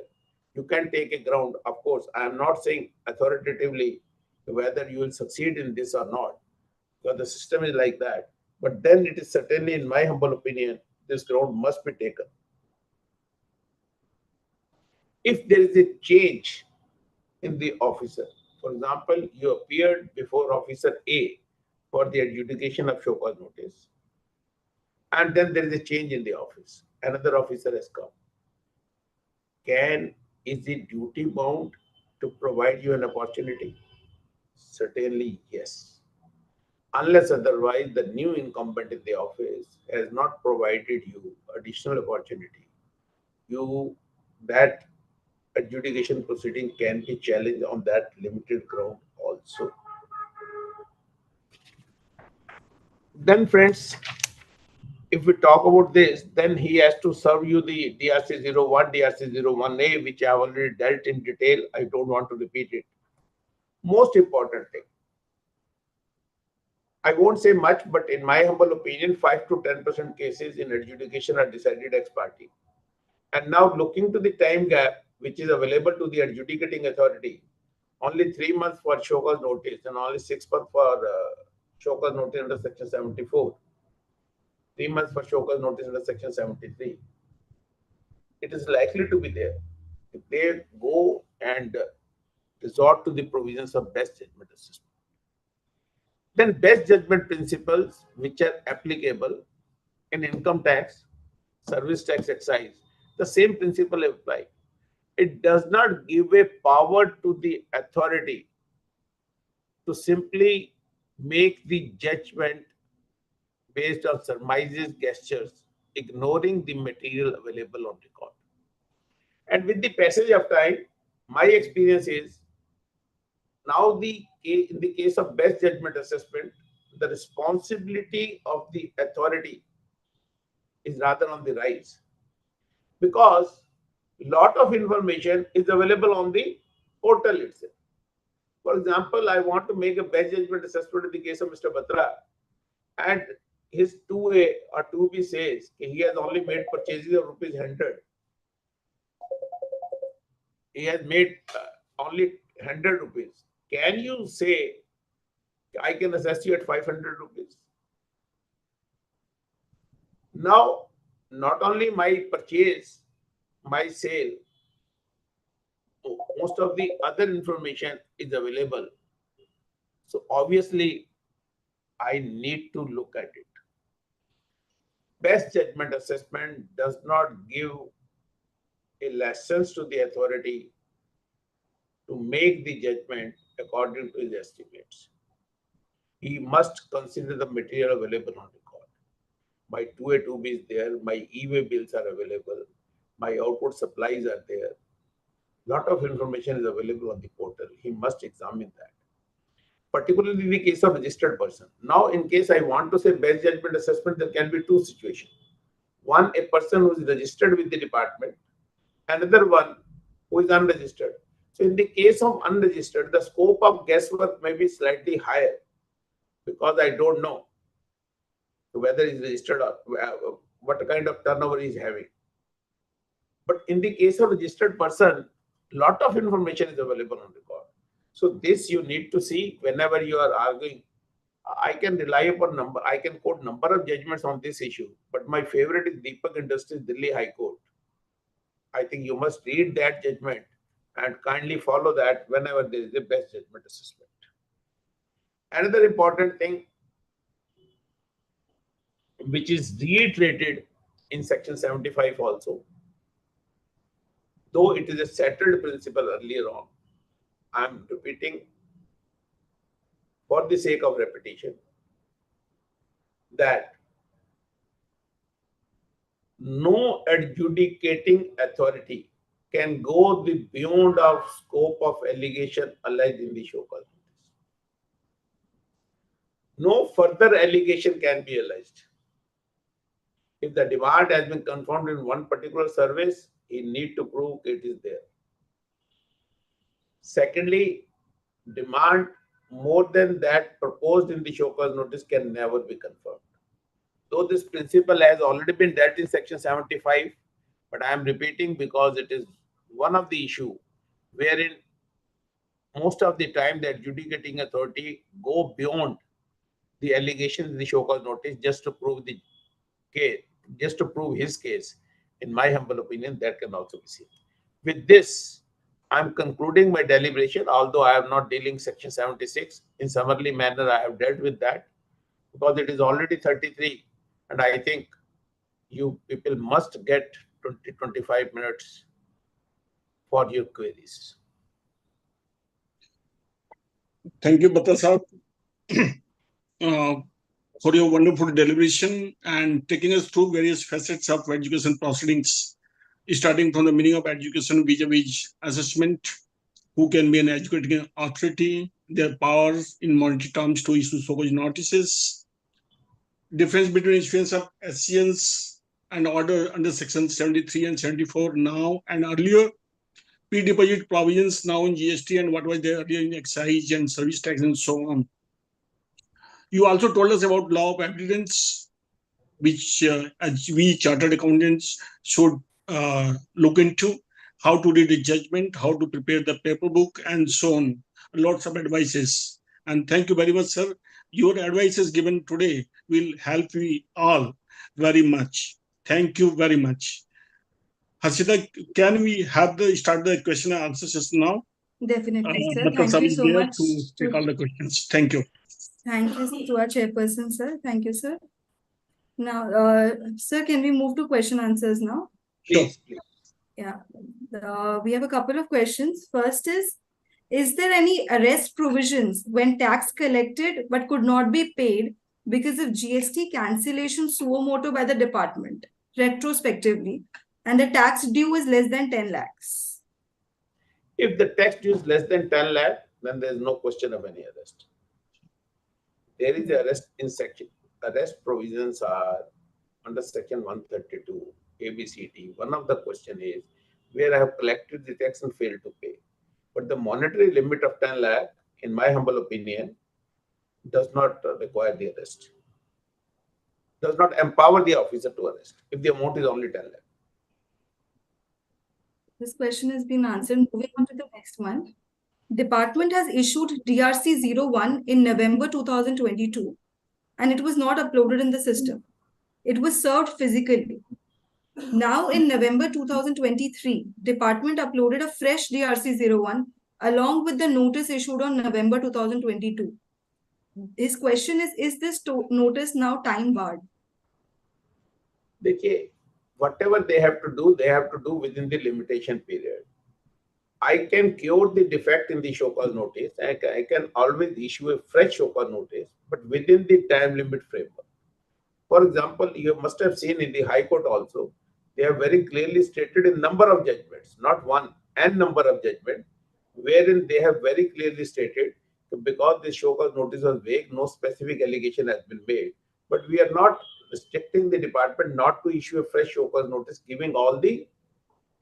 you can take a ground. Of course, I am not saying authoritatively whether you will succeed in this or not, because the system is like that. But then it is certainly, in my humble opinion, this ground must be taken. If there is a change in the officer, for example, you appeared before officer A for the adjudication of show cause notice, and then there is a change in the office, another officer has come. Is he duty bound to provide you an opportunity? Certainly yes. Unless otherwise the new incumbent in the office has not provided you additional opportunity, that adjudication proceeding can be challenged on that limited ground also. Then friends, if we talk about this, then he has to serve you the DRC-01, DRC-01A, which I have already dealt in detail. I don't want to repeat it. Most important thing, I won't say much, but in my humble opinion, 5 to 10% cases in adjudication are decided ex parte. And now looking to the time gap, which is available to the adjudicating authority, only 3 months for show cause notice and only 6 months for show cause notice under section 74. 3 months for show cause notice under section 73. It is likely to be there if they go and resort to the provisions of best judgment assessment. Then best judgment principles which are applicable in income tax, service tax, excise, the same principle apply. It does not give a power to the authority to simply make the judgment based on surmises, gestures, ignoring the material available on record. And with the passage of time, my experience is now in the case of best judgment assessment, the responsibility of the authority is rather on the rise, because a lot of information is available on the portal itself. For example, I want to make a best judgment assessment in the case of Mr. Batra, and his 2A or 2B says he has only made purchases of rupees 100. He has made only 100 rupees. Can you say, I can assess you at 500 rupees? Now, not only my purchase, my sale, most of the other information is available. So obviously, I need to look at it. Best judgment assessment does not give a license to the authority to make the judgment according to his estimates. He must consider the material available on record. My 2A, 2B is there, my e-way bills are available, my output supplies are there. Lot of information is available on the portal. He must examine that. Particularly in the case of registered person. Now, in case I want to say best judgment assessment, there can be 2 situations. One, a person who is registered with the department, another one who is unregistered. So in the case of unregistered, the scope of guesswork may be slightly higher, because I don't know whether he's registered or what kind of turnover he's having. But in the case of registered person, lot of information is available on record. So this you need to see whenever you are arguing. I can rely upon number, I can quote number of judgments on this issue, but my favorite is Deepak Industries, Delhi High Court. I think you must read that judgment and kindly follow that whenever there is a best judgment assessment. Another important thing which is reiterated in section 75 also, though it is a settled principle earlier on, I am repeating for the sake of repetition that no adjudicating authority can go beyond of scope of allegation alleged in the show cause notice. No further allegation can be alleged. If the demand has been confirmed in one particular service, he need to prove it is there. Secondly, demand more than that proposed in the show cause notice can never be confirmed. Though this principle has already been dealt in section 75, but I am repeating because it is one of the issue wherein most of the time the adjudicating authority go beyond the allegations in the show cause notice just to prove the case, just to prove his case. In my humble opinion, that can also be seen. With this, I'm concluding my deliberation, although I am not dealing section 76. In summarily manner, I have dealt with that because it is already 33. And I think you people must get 20-25 minutes for your queries. Thank you, Bata Sahab, for your wonderful deliberation and taking us through various facets of education proceedings, starting from the meaning of education vis-a-vis assessment, who can be an educating authority, their powers in monetary terms to issue so-called notices, difference between issuance of SCNs and order under section 73 and 74 now and earlier, pre-deposit provisions now in GST and what was there earlier in excise and service tax and so on. You also told us about law of evidence, which as we chartered accountants should look into, how to read the judgment, how to prepare the paper book, and so on. Lots of advices. And thank you very much, sir. Your advices given today will help we all very much. Thank you very much. Harshita, can we have start the question and answer session now? Definitely, sir. Thank you so much to take all the questions. Thank you. Thank you to our chairperson, sir. Thank you, sir. Now, sir, can we move to question answers now? Please, please. Yeah. We have a couple of questions. First is there any arrest provisions when tax collected but could not be paid because of GST cancellation suo moto by the department retrospectively, and the tax due is less than 10 lakhs? If the tax due is less than 10 lakh, then there is no question of any arrest. There is arrest in section. Arrest provisions are under section 132 ABCD. One of the question is where I have collected the tax and failed to pay. But the monetary limit of 10 lakh, in my humble opinion, does not require the arrest. Does not empower the officer to arrest if the amount is only 10 lakh. This question has been answered. Moving on to the next one. Department has issued DRC 01 in November 2022 and it was not uploaded in the system. It was served physically. Now in November 2023, department uploaded a fresh DRC 01 along with the notice issued on November 2022. His question is this notice now time barred? Whatever they have to do within the limitation period. I can cure the defect in the show cause notice. I can always issue a fresh show cause notice, but within the time limit framework. For example, you must have seen in the High Court also, they have very clearly stated a number of judgments, not one, and number of judgments, wherein they have very clearly stated because the show cause notice was vague, no specific allegation has been made. But we are not restricting the department not to issue a fresh show cause notice, giving all the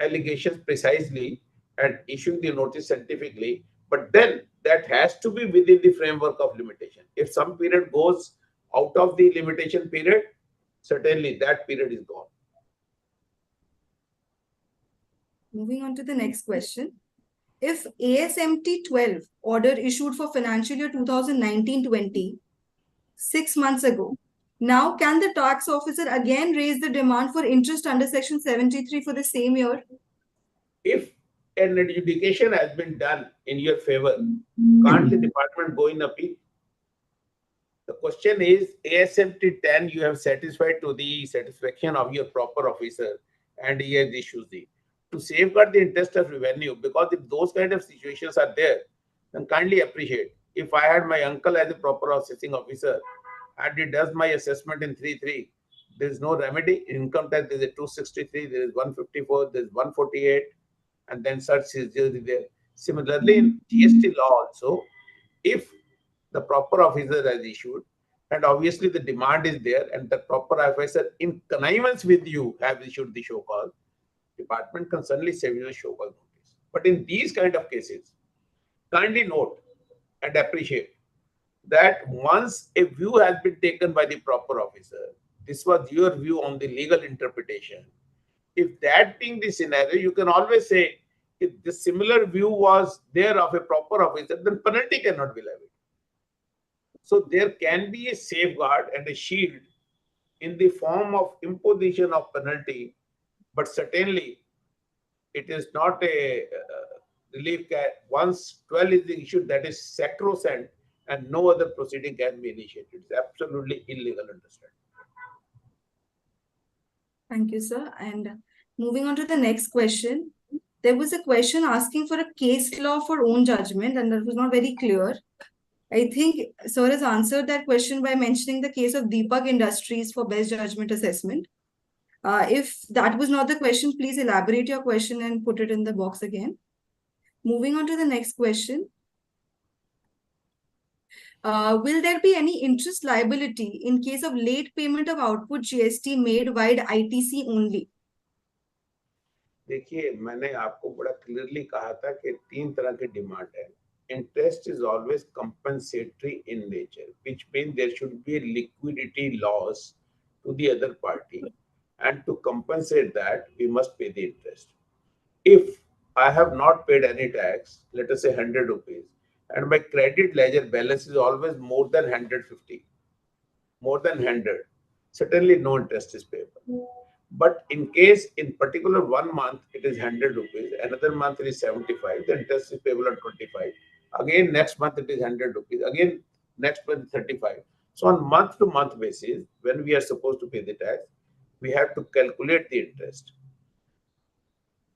allegations precisely and issuing the notice scientifically, but then that has to be within the framework of limitation. If some period goes out of the limitation period, certainly that period is gone. Moving on to the next question. if ASMT 12 order issued for financial year 2019-20 6 months ago, now can the tax officer again raise the demand for interest under section 73 for the same year? If an adjudication has been done in your favor, can't the department go in appeal? The question is, ASMT 10 you have satisfied to the satisfaction of your proper officer and he has issued the to safeguard the interest of revenue, because if those kind of situations are there, then kindly appreciate. If I had my uncle as a proper assessing officer and he does my assessment in 3.3, there is no remedy. Income tax, there is a 263, there is 154, there is 148, and then such is there. Similarly, in GST law also, if the proper officer has issued, and obviously the demand is there, and the proper officer in connivance with you have issued the show cause, department can certainly save you the show cause notice. But in these kind of cases, kindly note and appreciate that once a view has been taken by the proper officer, this was your view on the legal interpretation. If that being the scenario, you can always say, if the similar view was there of a proper officer, then penalty cannot be levied. So there can be a safeguard and a shield in the form of imposition of penalty, but certainly it is not a relief. Once 12 is issued, that is sacrosanct, and no other proceeding can be initiated. It's absolutely illegal, understand. Thank you, sir. And moving on to the next question. There was a question asking for a case law for own judgment, and that was not very clear. I think sir has answered that question by mentioning the case of Deepak Industries for best judgment assessment. If that was not the question, please elaborate your question and put it in the box again. Moving on to the next question. Will there be any interest liability in case of late payment of output GST made via ITC only? देखिए, मैंने आपको बड़ा clearly कहा था कि 3 तरह के demand है. Interest is always compensatory in nature, which means there should be a liquidity loss to the other party, and to compensate that, we must pay the interest. If I have not paid any tax, let us say 100 rupees, and my credit ledger balance is always more than 150, more than 100, certainly no interest is payable. But in case in particular 1 month it is 100 rupees, another month it is 75, the interest is payable at 25. Again next month it is 100 rupees, again next month 35. So on month to month basis, when we are supposed to pay the tax, we have to calculate the interest.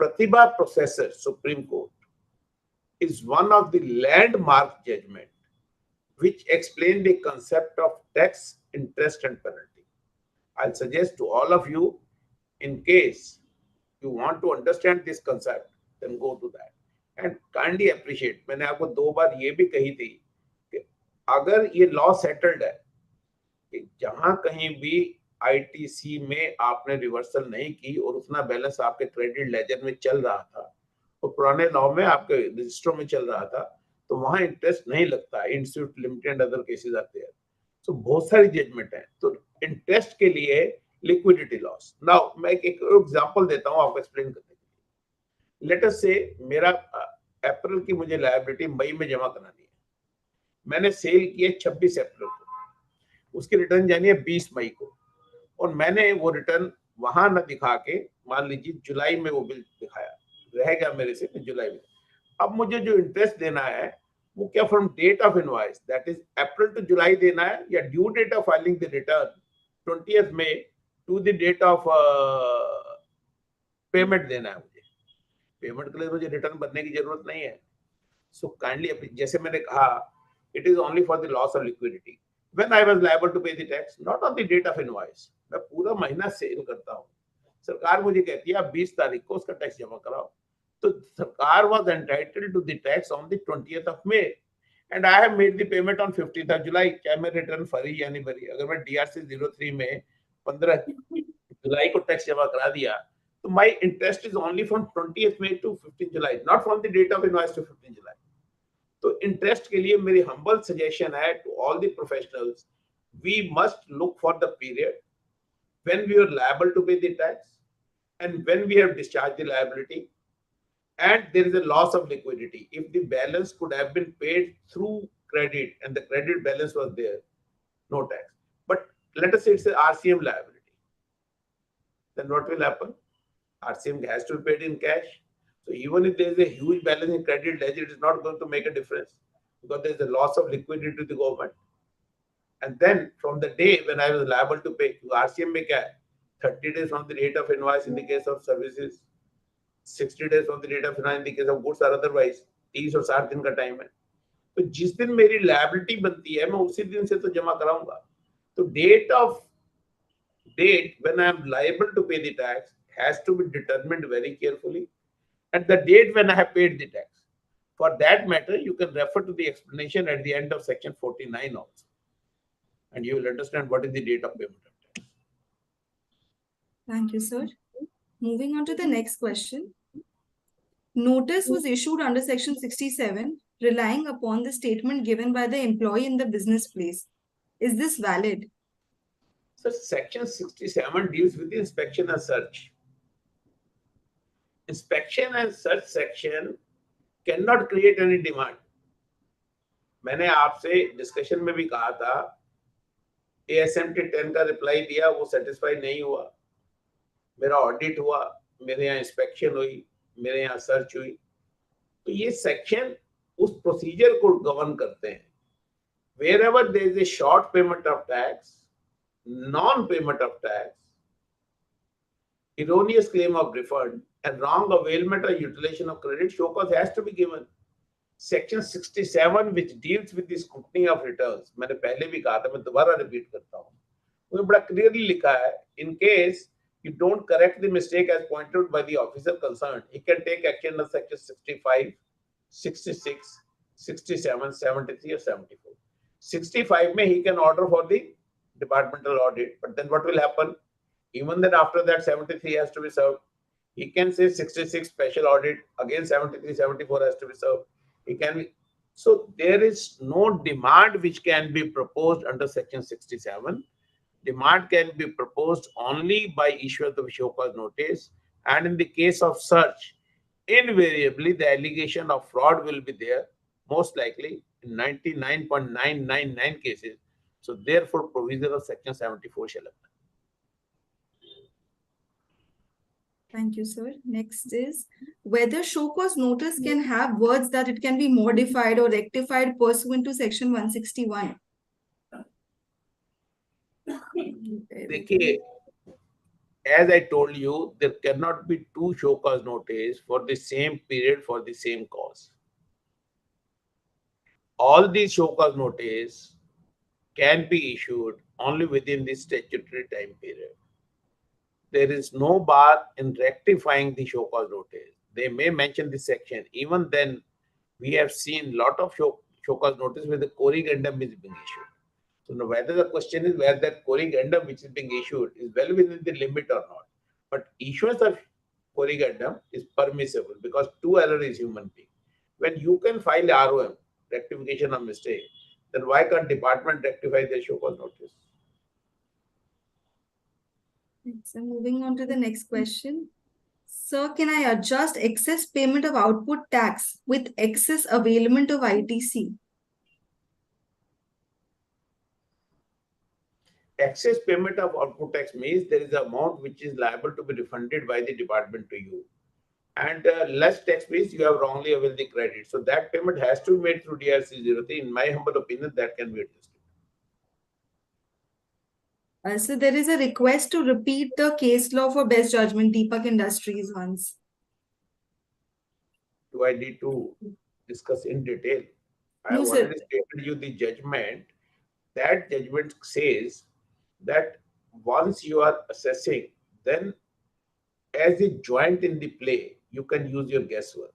Pratibha Processor, Supreme Court, is one of the landmark judgment which explain the concept of tax, interest and penalty. I'll suggest to all of you, in case you want to understand this concept, then go to that. And kindly appreciate, मैंने आपको 2 बार ये भी कही थी कि अगर ये law settled है कि जहां कहीं भी आईटीसी में आपने रिवर्सल नहीं की और उतना बैलेंस आपके क्रेडिट लेजर में चल रहा था और पुराने लॉ में आपके रजिस्टरों में चल रहा था, तो वहां इंटरेस्ट नहीं लगता. इंस्टीट्यूट लिमिटेड अदर केसेस आते हैं. सो बहुत सारी जजमेंट है. तो इंटरेस्ट के लिए लिक्विडिटी लॉस. नाउ मैं एक एग्जांपल देता हूं आपको एक्सप्लेन करने के लिए. लेट अस से मेरा अप्रैल की मुझे लायबिलिटी मई में जमा करानी है. मैंने सेल किया 26 अप्रैल को, उसकी रिटर्न जानी है 20 मई को, और मैंने वो रिटर्न वहां न दिखा के, मान लीजिए जुलाई में वो बिल दिखाया, रह गया मेरे से जुलाई में. अब मुझे जो इंटरेस्ट देना है वो क्या from date of invoice, that is April to July देना है, या due date of filing the return 20th May to the date of payment देना है. मुझे पेमेंट के लिए मुझे रिटर्न भरने की जरूरत नहीं है. सो काइंडली, जैसे मैंने कहा, it is only for the loss of liquidity. When I was liable to pay the tax, not on the date of invoice. मैं पूरा महीना सेल करता हूँ, सरकार मुझे कहती है आप 20 तारीख को उसका टैक्स जमा कराओ. तो सरकार was entitled to the tax on the 20th of May, and I have made the payment on 15th of July. क्या मैं रिटर्न भरी या नहीं भरी? अगर मैं डीआरसी 03 में 15 जुलाई को टैक्स जमा करा दिया, तो my interest is only from 20th May to 15th July, not from the date of invoice to 15th July. तो इंटरेस्ट के लिए मेरी हम्बल सजेशन है to all the professionals, we must look for the period when we are liable to pay the tax and when we have discharged the liability. and there is a loss of liquidity. If the balance could have been paid through credit and the credit balance was there, no tax. But let us say it's an RCM liability. Then what will happen? RCM has to be paid in cash. So even if there is a huge balance in credit ledger, it is not going to make a difference because there is a loss of liquidity to the government. And then from the day when I was liable to pay, RCM में क्या है? 30 days from the date of invoice in the case of services, 60 days from the date of invoice in the case of goods or otherwise, 30 और 60 दिन का time है. तो जिस दिन मेरी liability बनती है, मैं उसी दिन से तो जमा कराऊंगा. तो date when I am liable to pay the tax has to be determined very carefully, and the date when I have paid the tax. For that matter, you can refer to the explanation at the end of section 49 also, and you will understand what is the date of payment of tax. Thank you, sir. Moving on to the next question. Notice was issued under section 67, relying upon the statement given by the employee in the business place. Is this valid? So section 67 deals with the inspection and search. Inspection and search section cannot create any demand. मैंने आपसे discussion में भी कहा था, ASMT 10 का reply दिया, वो satisfy नहीं हुआ. मेरा ऑडिट हुआ, मेरे यहाँ इंस्पेक्शन हुई, मेरे यहाँ सर्च हुई. तो ये सेक्शन उस प्रोसीजर को गवर्न करते हैं. Wherever there is a short payment of tax, non-payment of tax, erroneous claim of refund, and wrong availment or utilization of credit, show cause has to be given. Section 67 which deals with the scrutiny of returns, मैंने पहले भी कहा था, मैं दोबारा repeat करता हूँ, उसमें बड़ा क्लियरली लिखा है, in case you don't correct the mistake as pointed out by the officer concerned, he can take action under section 65, 66, 67, 73 or 74. 65 में he can order for the departmental audit, but then what will happen? Even then after that 73 has to be served. He can say 66 special audit, again 73, 74 has to be served. He can be, so there is no demand which can be proposed under section 67. Demand can be proposed only by issuance of show cause notice, and in the case of search, invariably the allegation of fraud will be there, most likely in 99.999 cases. So therefore provision of section 74 shall apply. Thank you, sir. Next is whether show cause notice can have words that it can be modified or rectified pursuant to section 161. देखिए, as I told you, there cannot be two show cause notice for the same period for the same cause. All these show cause notice can be issued only within the statutory time period. There is no bar in rectifying the show cause notice. They may mention this section. Even then, we have seen lot of show cause notice where the corrigendum is being issued. So now whether the question is where that corrigendum which is being issued is well within the limit or not. But issuance of corrigendum is permissible because to error is human being. When you can file ROM, rectification of mistake, then why can't department rectify their show cause notice? So moving on to the next question. Sir, can I adjust excess payment of output tax with excess availment of ITC? Excess payment of output tax means there is an amount which is liable to be refunded by the department to you. And less tax means you have wrongly availed the credit. So that payment has to be made through DRC 03. In my humble opinion, that can be adjusted. So there is a request to repeat the case law for best judgment, Deepak Industries once. Do I need to discuss in detail? I No, have sir. already stated you the judgment. That judgment says that once you are assessing, then as a joint in the play, you can use your guesswork.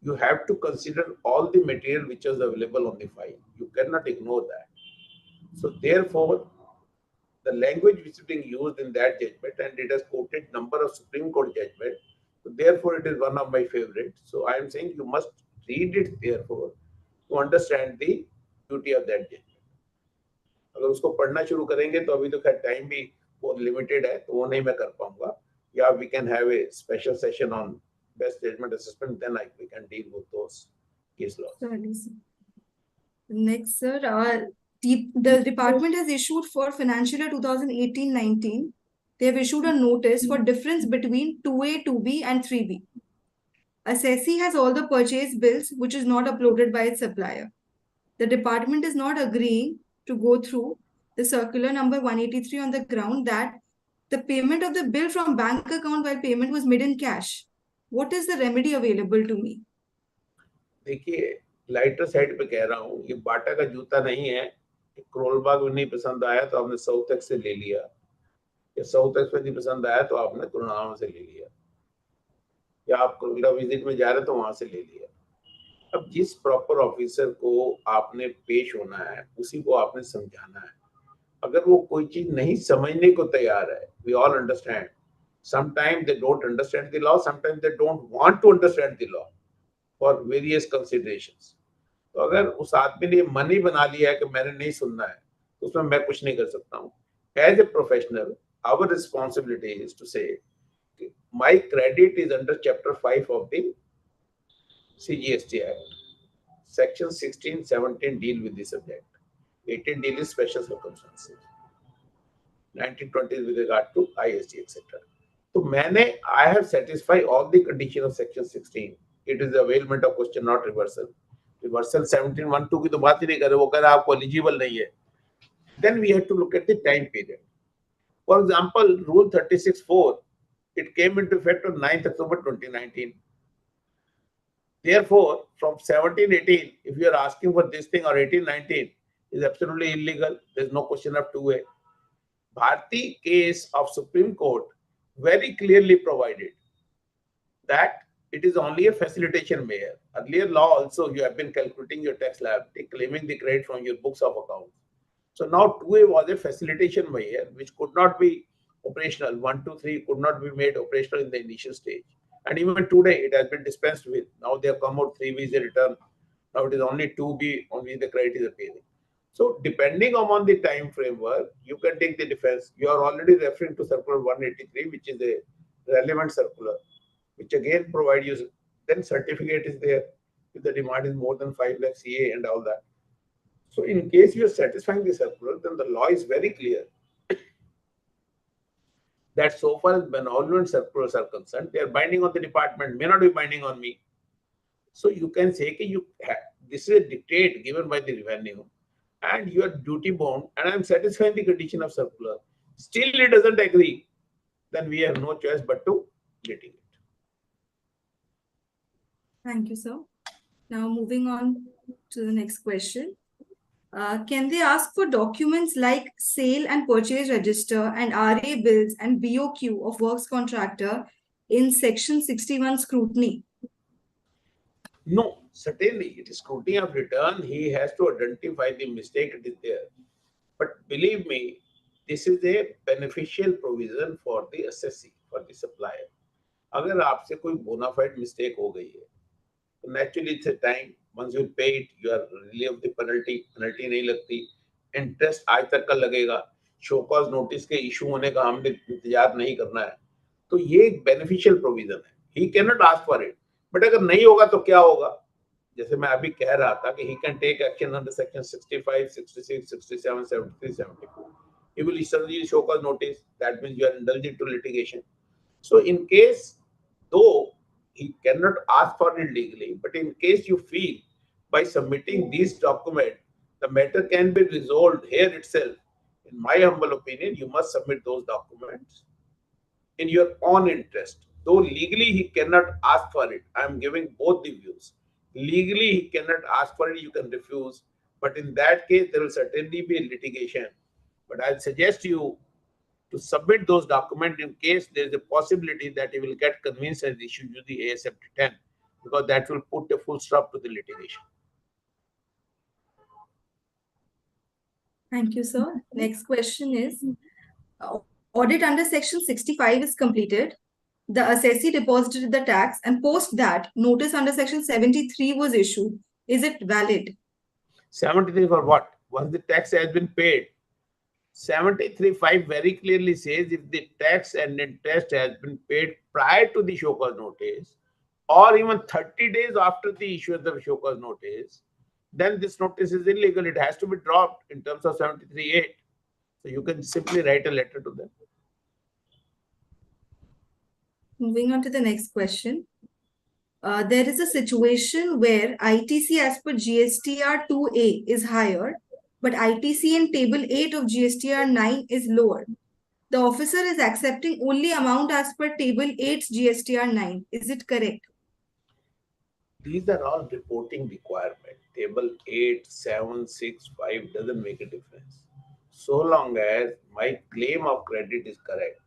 You have to consider all the material which is available on the file. You cannot ignore that. So therefore, the language which is being used in that judgment, and it has quoted number of Supreme Court judgments, so therefore it is one of my favorites. So I am saying you must read it therefore to understand the beauty of that judgment. अगर उसको पढ़ना शुरू करेंगे तो अभी तो खैर time भी बहुत लिमिटेड है, तो वो नहीं मैं कर पाऊंगा. या we can have a special session on best judgment assessment, then we can deal with those case laws. Sorry, sir. Next, sir, the department has issued for financial year 2018-19. They have issued a notice for difference between 2A, 2B, and 3B. Assessee has all the purchase bills which is not uploaded by its supplier. The department is not agreeing to go through the circular number 183 on the ground that the payment of the bill from bank account while payment was made in cash. What is the remedy available to me? देखिए, lighter side पे कह रहा हूँ, ये बाटा का जूता नहीं है। करोलबाग में नहीं पसंद आया तो आपने साउथ एक्स से ले लिया, या साउथ एक्स में नहीं पसंद आया तो आपने कुरनाम से ले लिया, या आप कोलकाता विजिट में जा रहे तो वहां से ले लिया। अब जिस प्रॉपर ऑफिसर को आपने पेश होना है उसी को आपने समझाना है। अगर वो कोई चीज नहीं समझने को तैयार है, we all understand, sometime they don't understand the law, sometime they don't want to understand the law for various considerations. तो अगर उस आदमी ने मन ही बना लिया है कि मैंने नहीं सुनना है, तो उसमें मैं कुछ नहीं कर सकता हूँ। As a professional, our responsibility is to say my credit is under chapter 5 of the CGST Act. Section 16, 17 deal with the subject. 18 deal is special circumstances. 1920 is with regard to IST, etc. So I have satisfied all the conditions of section 16. It is the availment of question, not reversal. Reversal 17(1)(2 की तो बात ही नहीं कर रहे, वो कह रहा आपको eligible नहीं है. Then we have to look at the time period. For example, Rule 36(4), it came into effect on 9th October 2019. Therefore, from 17-18, if you are asking for this thing, or 18-19, is absolutely illegal. There is no question of 2A. Bharti case of Supreme Court very clearly provided that it is only a facilitation measure. Earlier law also, you have been calculating your tax liability, claiming the credit from your books of accounts. So now 2A was a facilitation measure which could not be operational. 1, 2, 3 could not be made operational in the initial stage. And even today, it has been dispensed with. Now they have come out 3B is a return. Now it is only 2B, only the credit is appearing. So depending upon the time framework, you can take the defense. You are already referring to Circular 183, which is a relevant circular, which again provides you, then certificate is there. If the demand is more than 5 lakh CA and all that. So in case you are satisfying the circular, then the law is very clear that so far as benevolent circulars are concerned, they are binding on the department, may not be binding on me. So you can say that this is a dictate given by the revenue and you are duty bound and I am satisfying the condition of circular. Still it doesn't agree, then we have no choice but to litigate. Thank you, sir. Now moving on to the next question. Can they ask for documents like sale and purchase register and RA bills and BOQ of works contractor in section 61 scrutiny? No, certainly it is scrutiny of return. He has to identify the mistake it is there. But believe me, this is a beneficial provision for the assessee, for the supplier. अगर आपसे कोई bona fide mistake हो गई है, तो naturally it's a time. Once you pay it, you are relieved the penalty. Penalty नहीं लगती. Interest आज तक का लगेगा. Show cause notice के issue होने का हमने इंतजार नहीं करना है. तो ये एक beneficial provision है. He cannot ask for it. But अगर नहीं होगा तो क्या होगा? जैसे मैं अभी कह रहा था कि he can take action under section 65, 66, 67, 73, 74. He will issue show cause notice. That means you are indulging to litigation. So in case, though he cannot ask for it legally, but in case you feel by submitting these documents, the matter can be resolved here itself. In my humble opinion, you must submit those documents in your own interest. Though legally he cannot ask for it, I am giving both the views. Legally he cannot ask for it, you can refuse. But in that case, there will certainly be litigation. But I'll suggest you to submit those documents in case there is a possibility that he will get convinced and issue you the ASF 10, because that will put a full stop to the litigation. Thank you, sir. Next question is, audit under section 65 is completed. The assessee deposited the tax and post that notice under section 73 was issued. Is it valid? 73 for what? Once the tax has been paid. 73(5) very clearly says if the tax and interest has been paid prior to the show cause notice, or even 30 days after the issuance of show cause notice, then this notice is illegal. It has to be dropped in terms of 73(8). So you can simply write a letter to them. Moving on to the next question. There is a situation where ITC as per GSTR 2A is higher, but ITC in table 8 of GSTR 9 is lower. The officer is accepting only amount as per table 8's GSTR 9. Is it correct? These are all reporting requirement. Table 8, 7, 6, 5 doesn't make a difference. So long as my claim of credit is correct,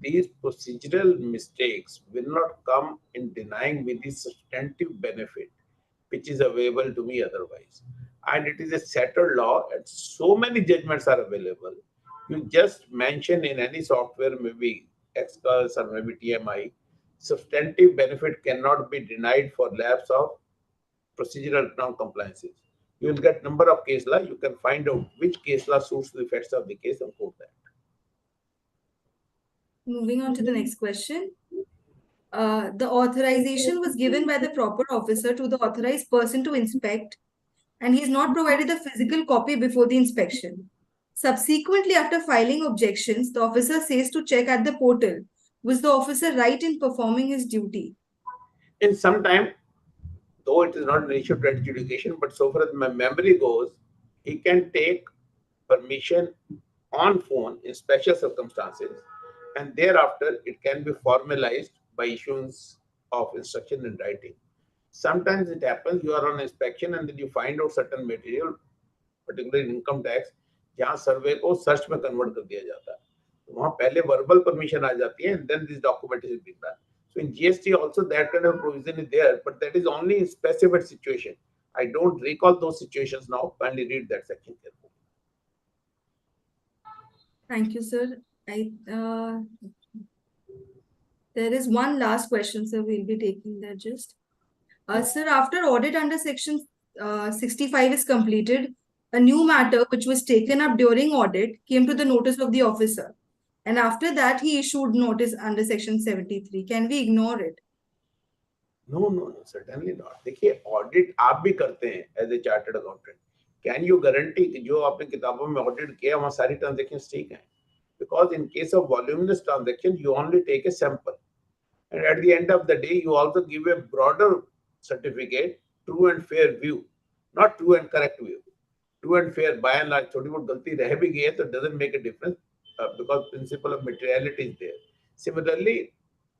these procedural mistakes will not come in denying me the substantive benefit which is available to me otherwise. And it is a settled law, and so many judgments are available. You just mention in any software, maybe XCUS or maybe TMI, substantive benefit cannot be denied for lapse of procedural non-compliances. You will get number of case law. You can find out which case law suits the facts of the case and quote that. Moving on to the next question. The authorization was given by the proper officer to the authorized person to inspect, and he has not provided the physical copy before the inspection. Subsequently, after filing objections, the officer says to check at the portal. Was the officer right in performing his duty? In some time, though it is not an issue of adjudication, but so far as my memory goes, he can take permission on phone in special circumstances, and thereafter it can be formalized by issuance of instruction in writing. Sometimes it happens you are on inspection and then you find out certain material, particularly income tax, जहाँ सर्वे को search में convert कर दिया जाता है, तो वहाँ पहले वर्बल परमिशन आ जाती है, and then this document is being done. So in GST also that kind of provision is there, but that is only in specific situation. I don't recall those situations now. Kindly read that section carefully. Thank you, sir. There is one last question, sir. We'll be taking that just. Sir, after audit under section 65 is completed, a new matter which was taken up during audit came to the notice of the officer. And after that, he issued notice under section 73. Can we ignore it? No, certainly not. देखिए audit आप भी करते हैं as a chartered accountant. Can you guarantee कि जो आपने किताबों में audit किया वहाँ सारी transactions ठीक हैं? Because in case of voluminous transaction, you only take a sample, and at the end of the day, you also give a broader certificate, true and fair view, not true and correct view. True and fair, by and large, थोड़ी बहुत गलती रह भी गई है तो doesn't make a difference because principle of materiality is there. Similarly,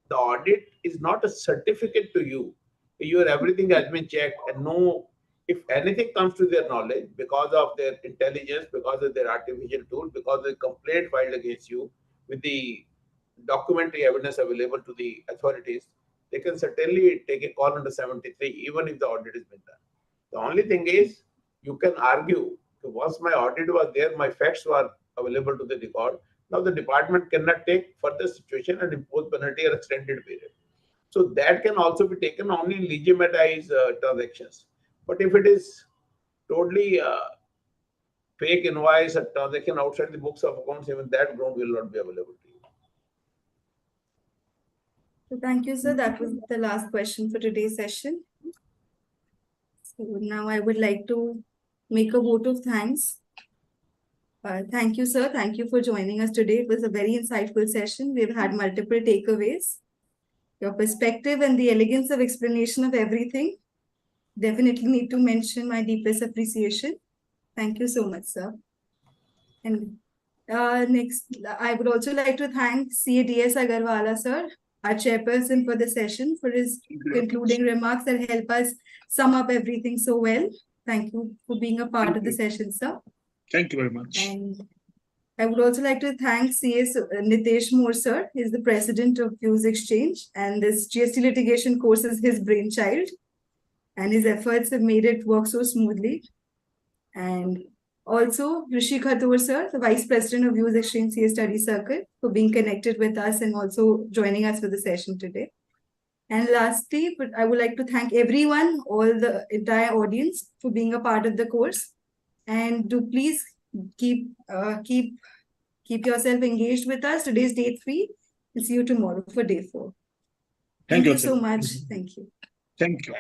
the audit is not a certificate to you. Your everything has been checked, and no, if anything comes to their knowledge because of their intelligence, because of their artificial tool, because of the complaint filed against you with the documentary evidence available to the authorities, they can certainly take a call under 73 even if the audit has been done. The only thing is you can argue that once my audit was there, my facts were available to the record. Now the department cannot take further situation and impose penalty or extended period. So that can also be taken only in legitimized transactions. But if it is totally fake invoice or transaction outside the books of accounts, even that ground will not be available to you. So thank you, sir. That was the last question for today's session. So now I would like to make a vote of thanks. Thank you, sir. Thank you for joining us today. It was a very insightful session. We've had multiple takeaways. Your perspective and the elegance of explanation of everything. Definitely need to mention my deepest appreciation. Thank you so much, sir. And next, I would also like to thank CADS Agarwala, sir, our chairperson for the session, for his concluding remarks that help us sum up everything so well. Thank you for being a part of the session, sir. Thank you very much. And I would also like to thank CS Nitesh Moore, sir. He's the president of Fuse Exchange, and this GST litigation course is his brainchild, and his efforts have made it work so smoothly. And also Rishi Khator, sir, the vice president of Fuse Exchange CS Study Circle, for being connected with us and also joining us for the session today. And lastly, but I would like to thank everyone, all the entire audience, for being a part of the course. And do please keep yourself engaged with us. Today's day 3. We'll see you tomorrow for day 4. Thank you so much. Thank you. Thank you.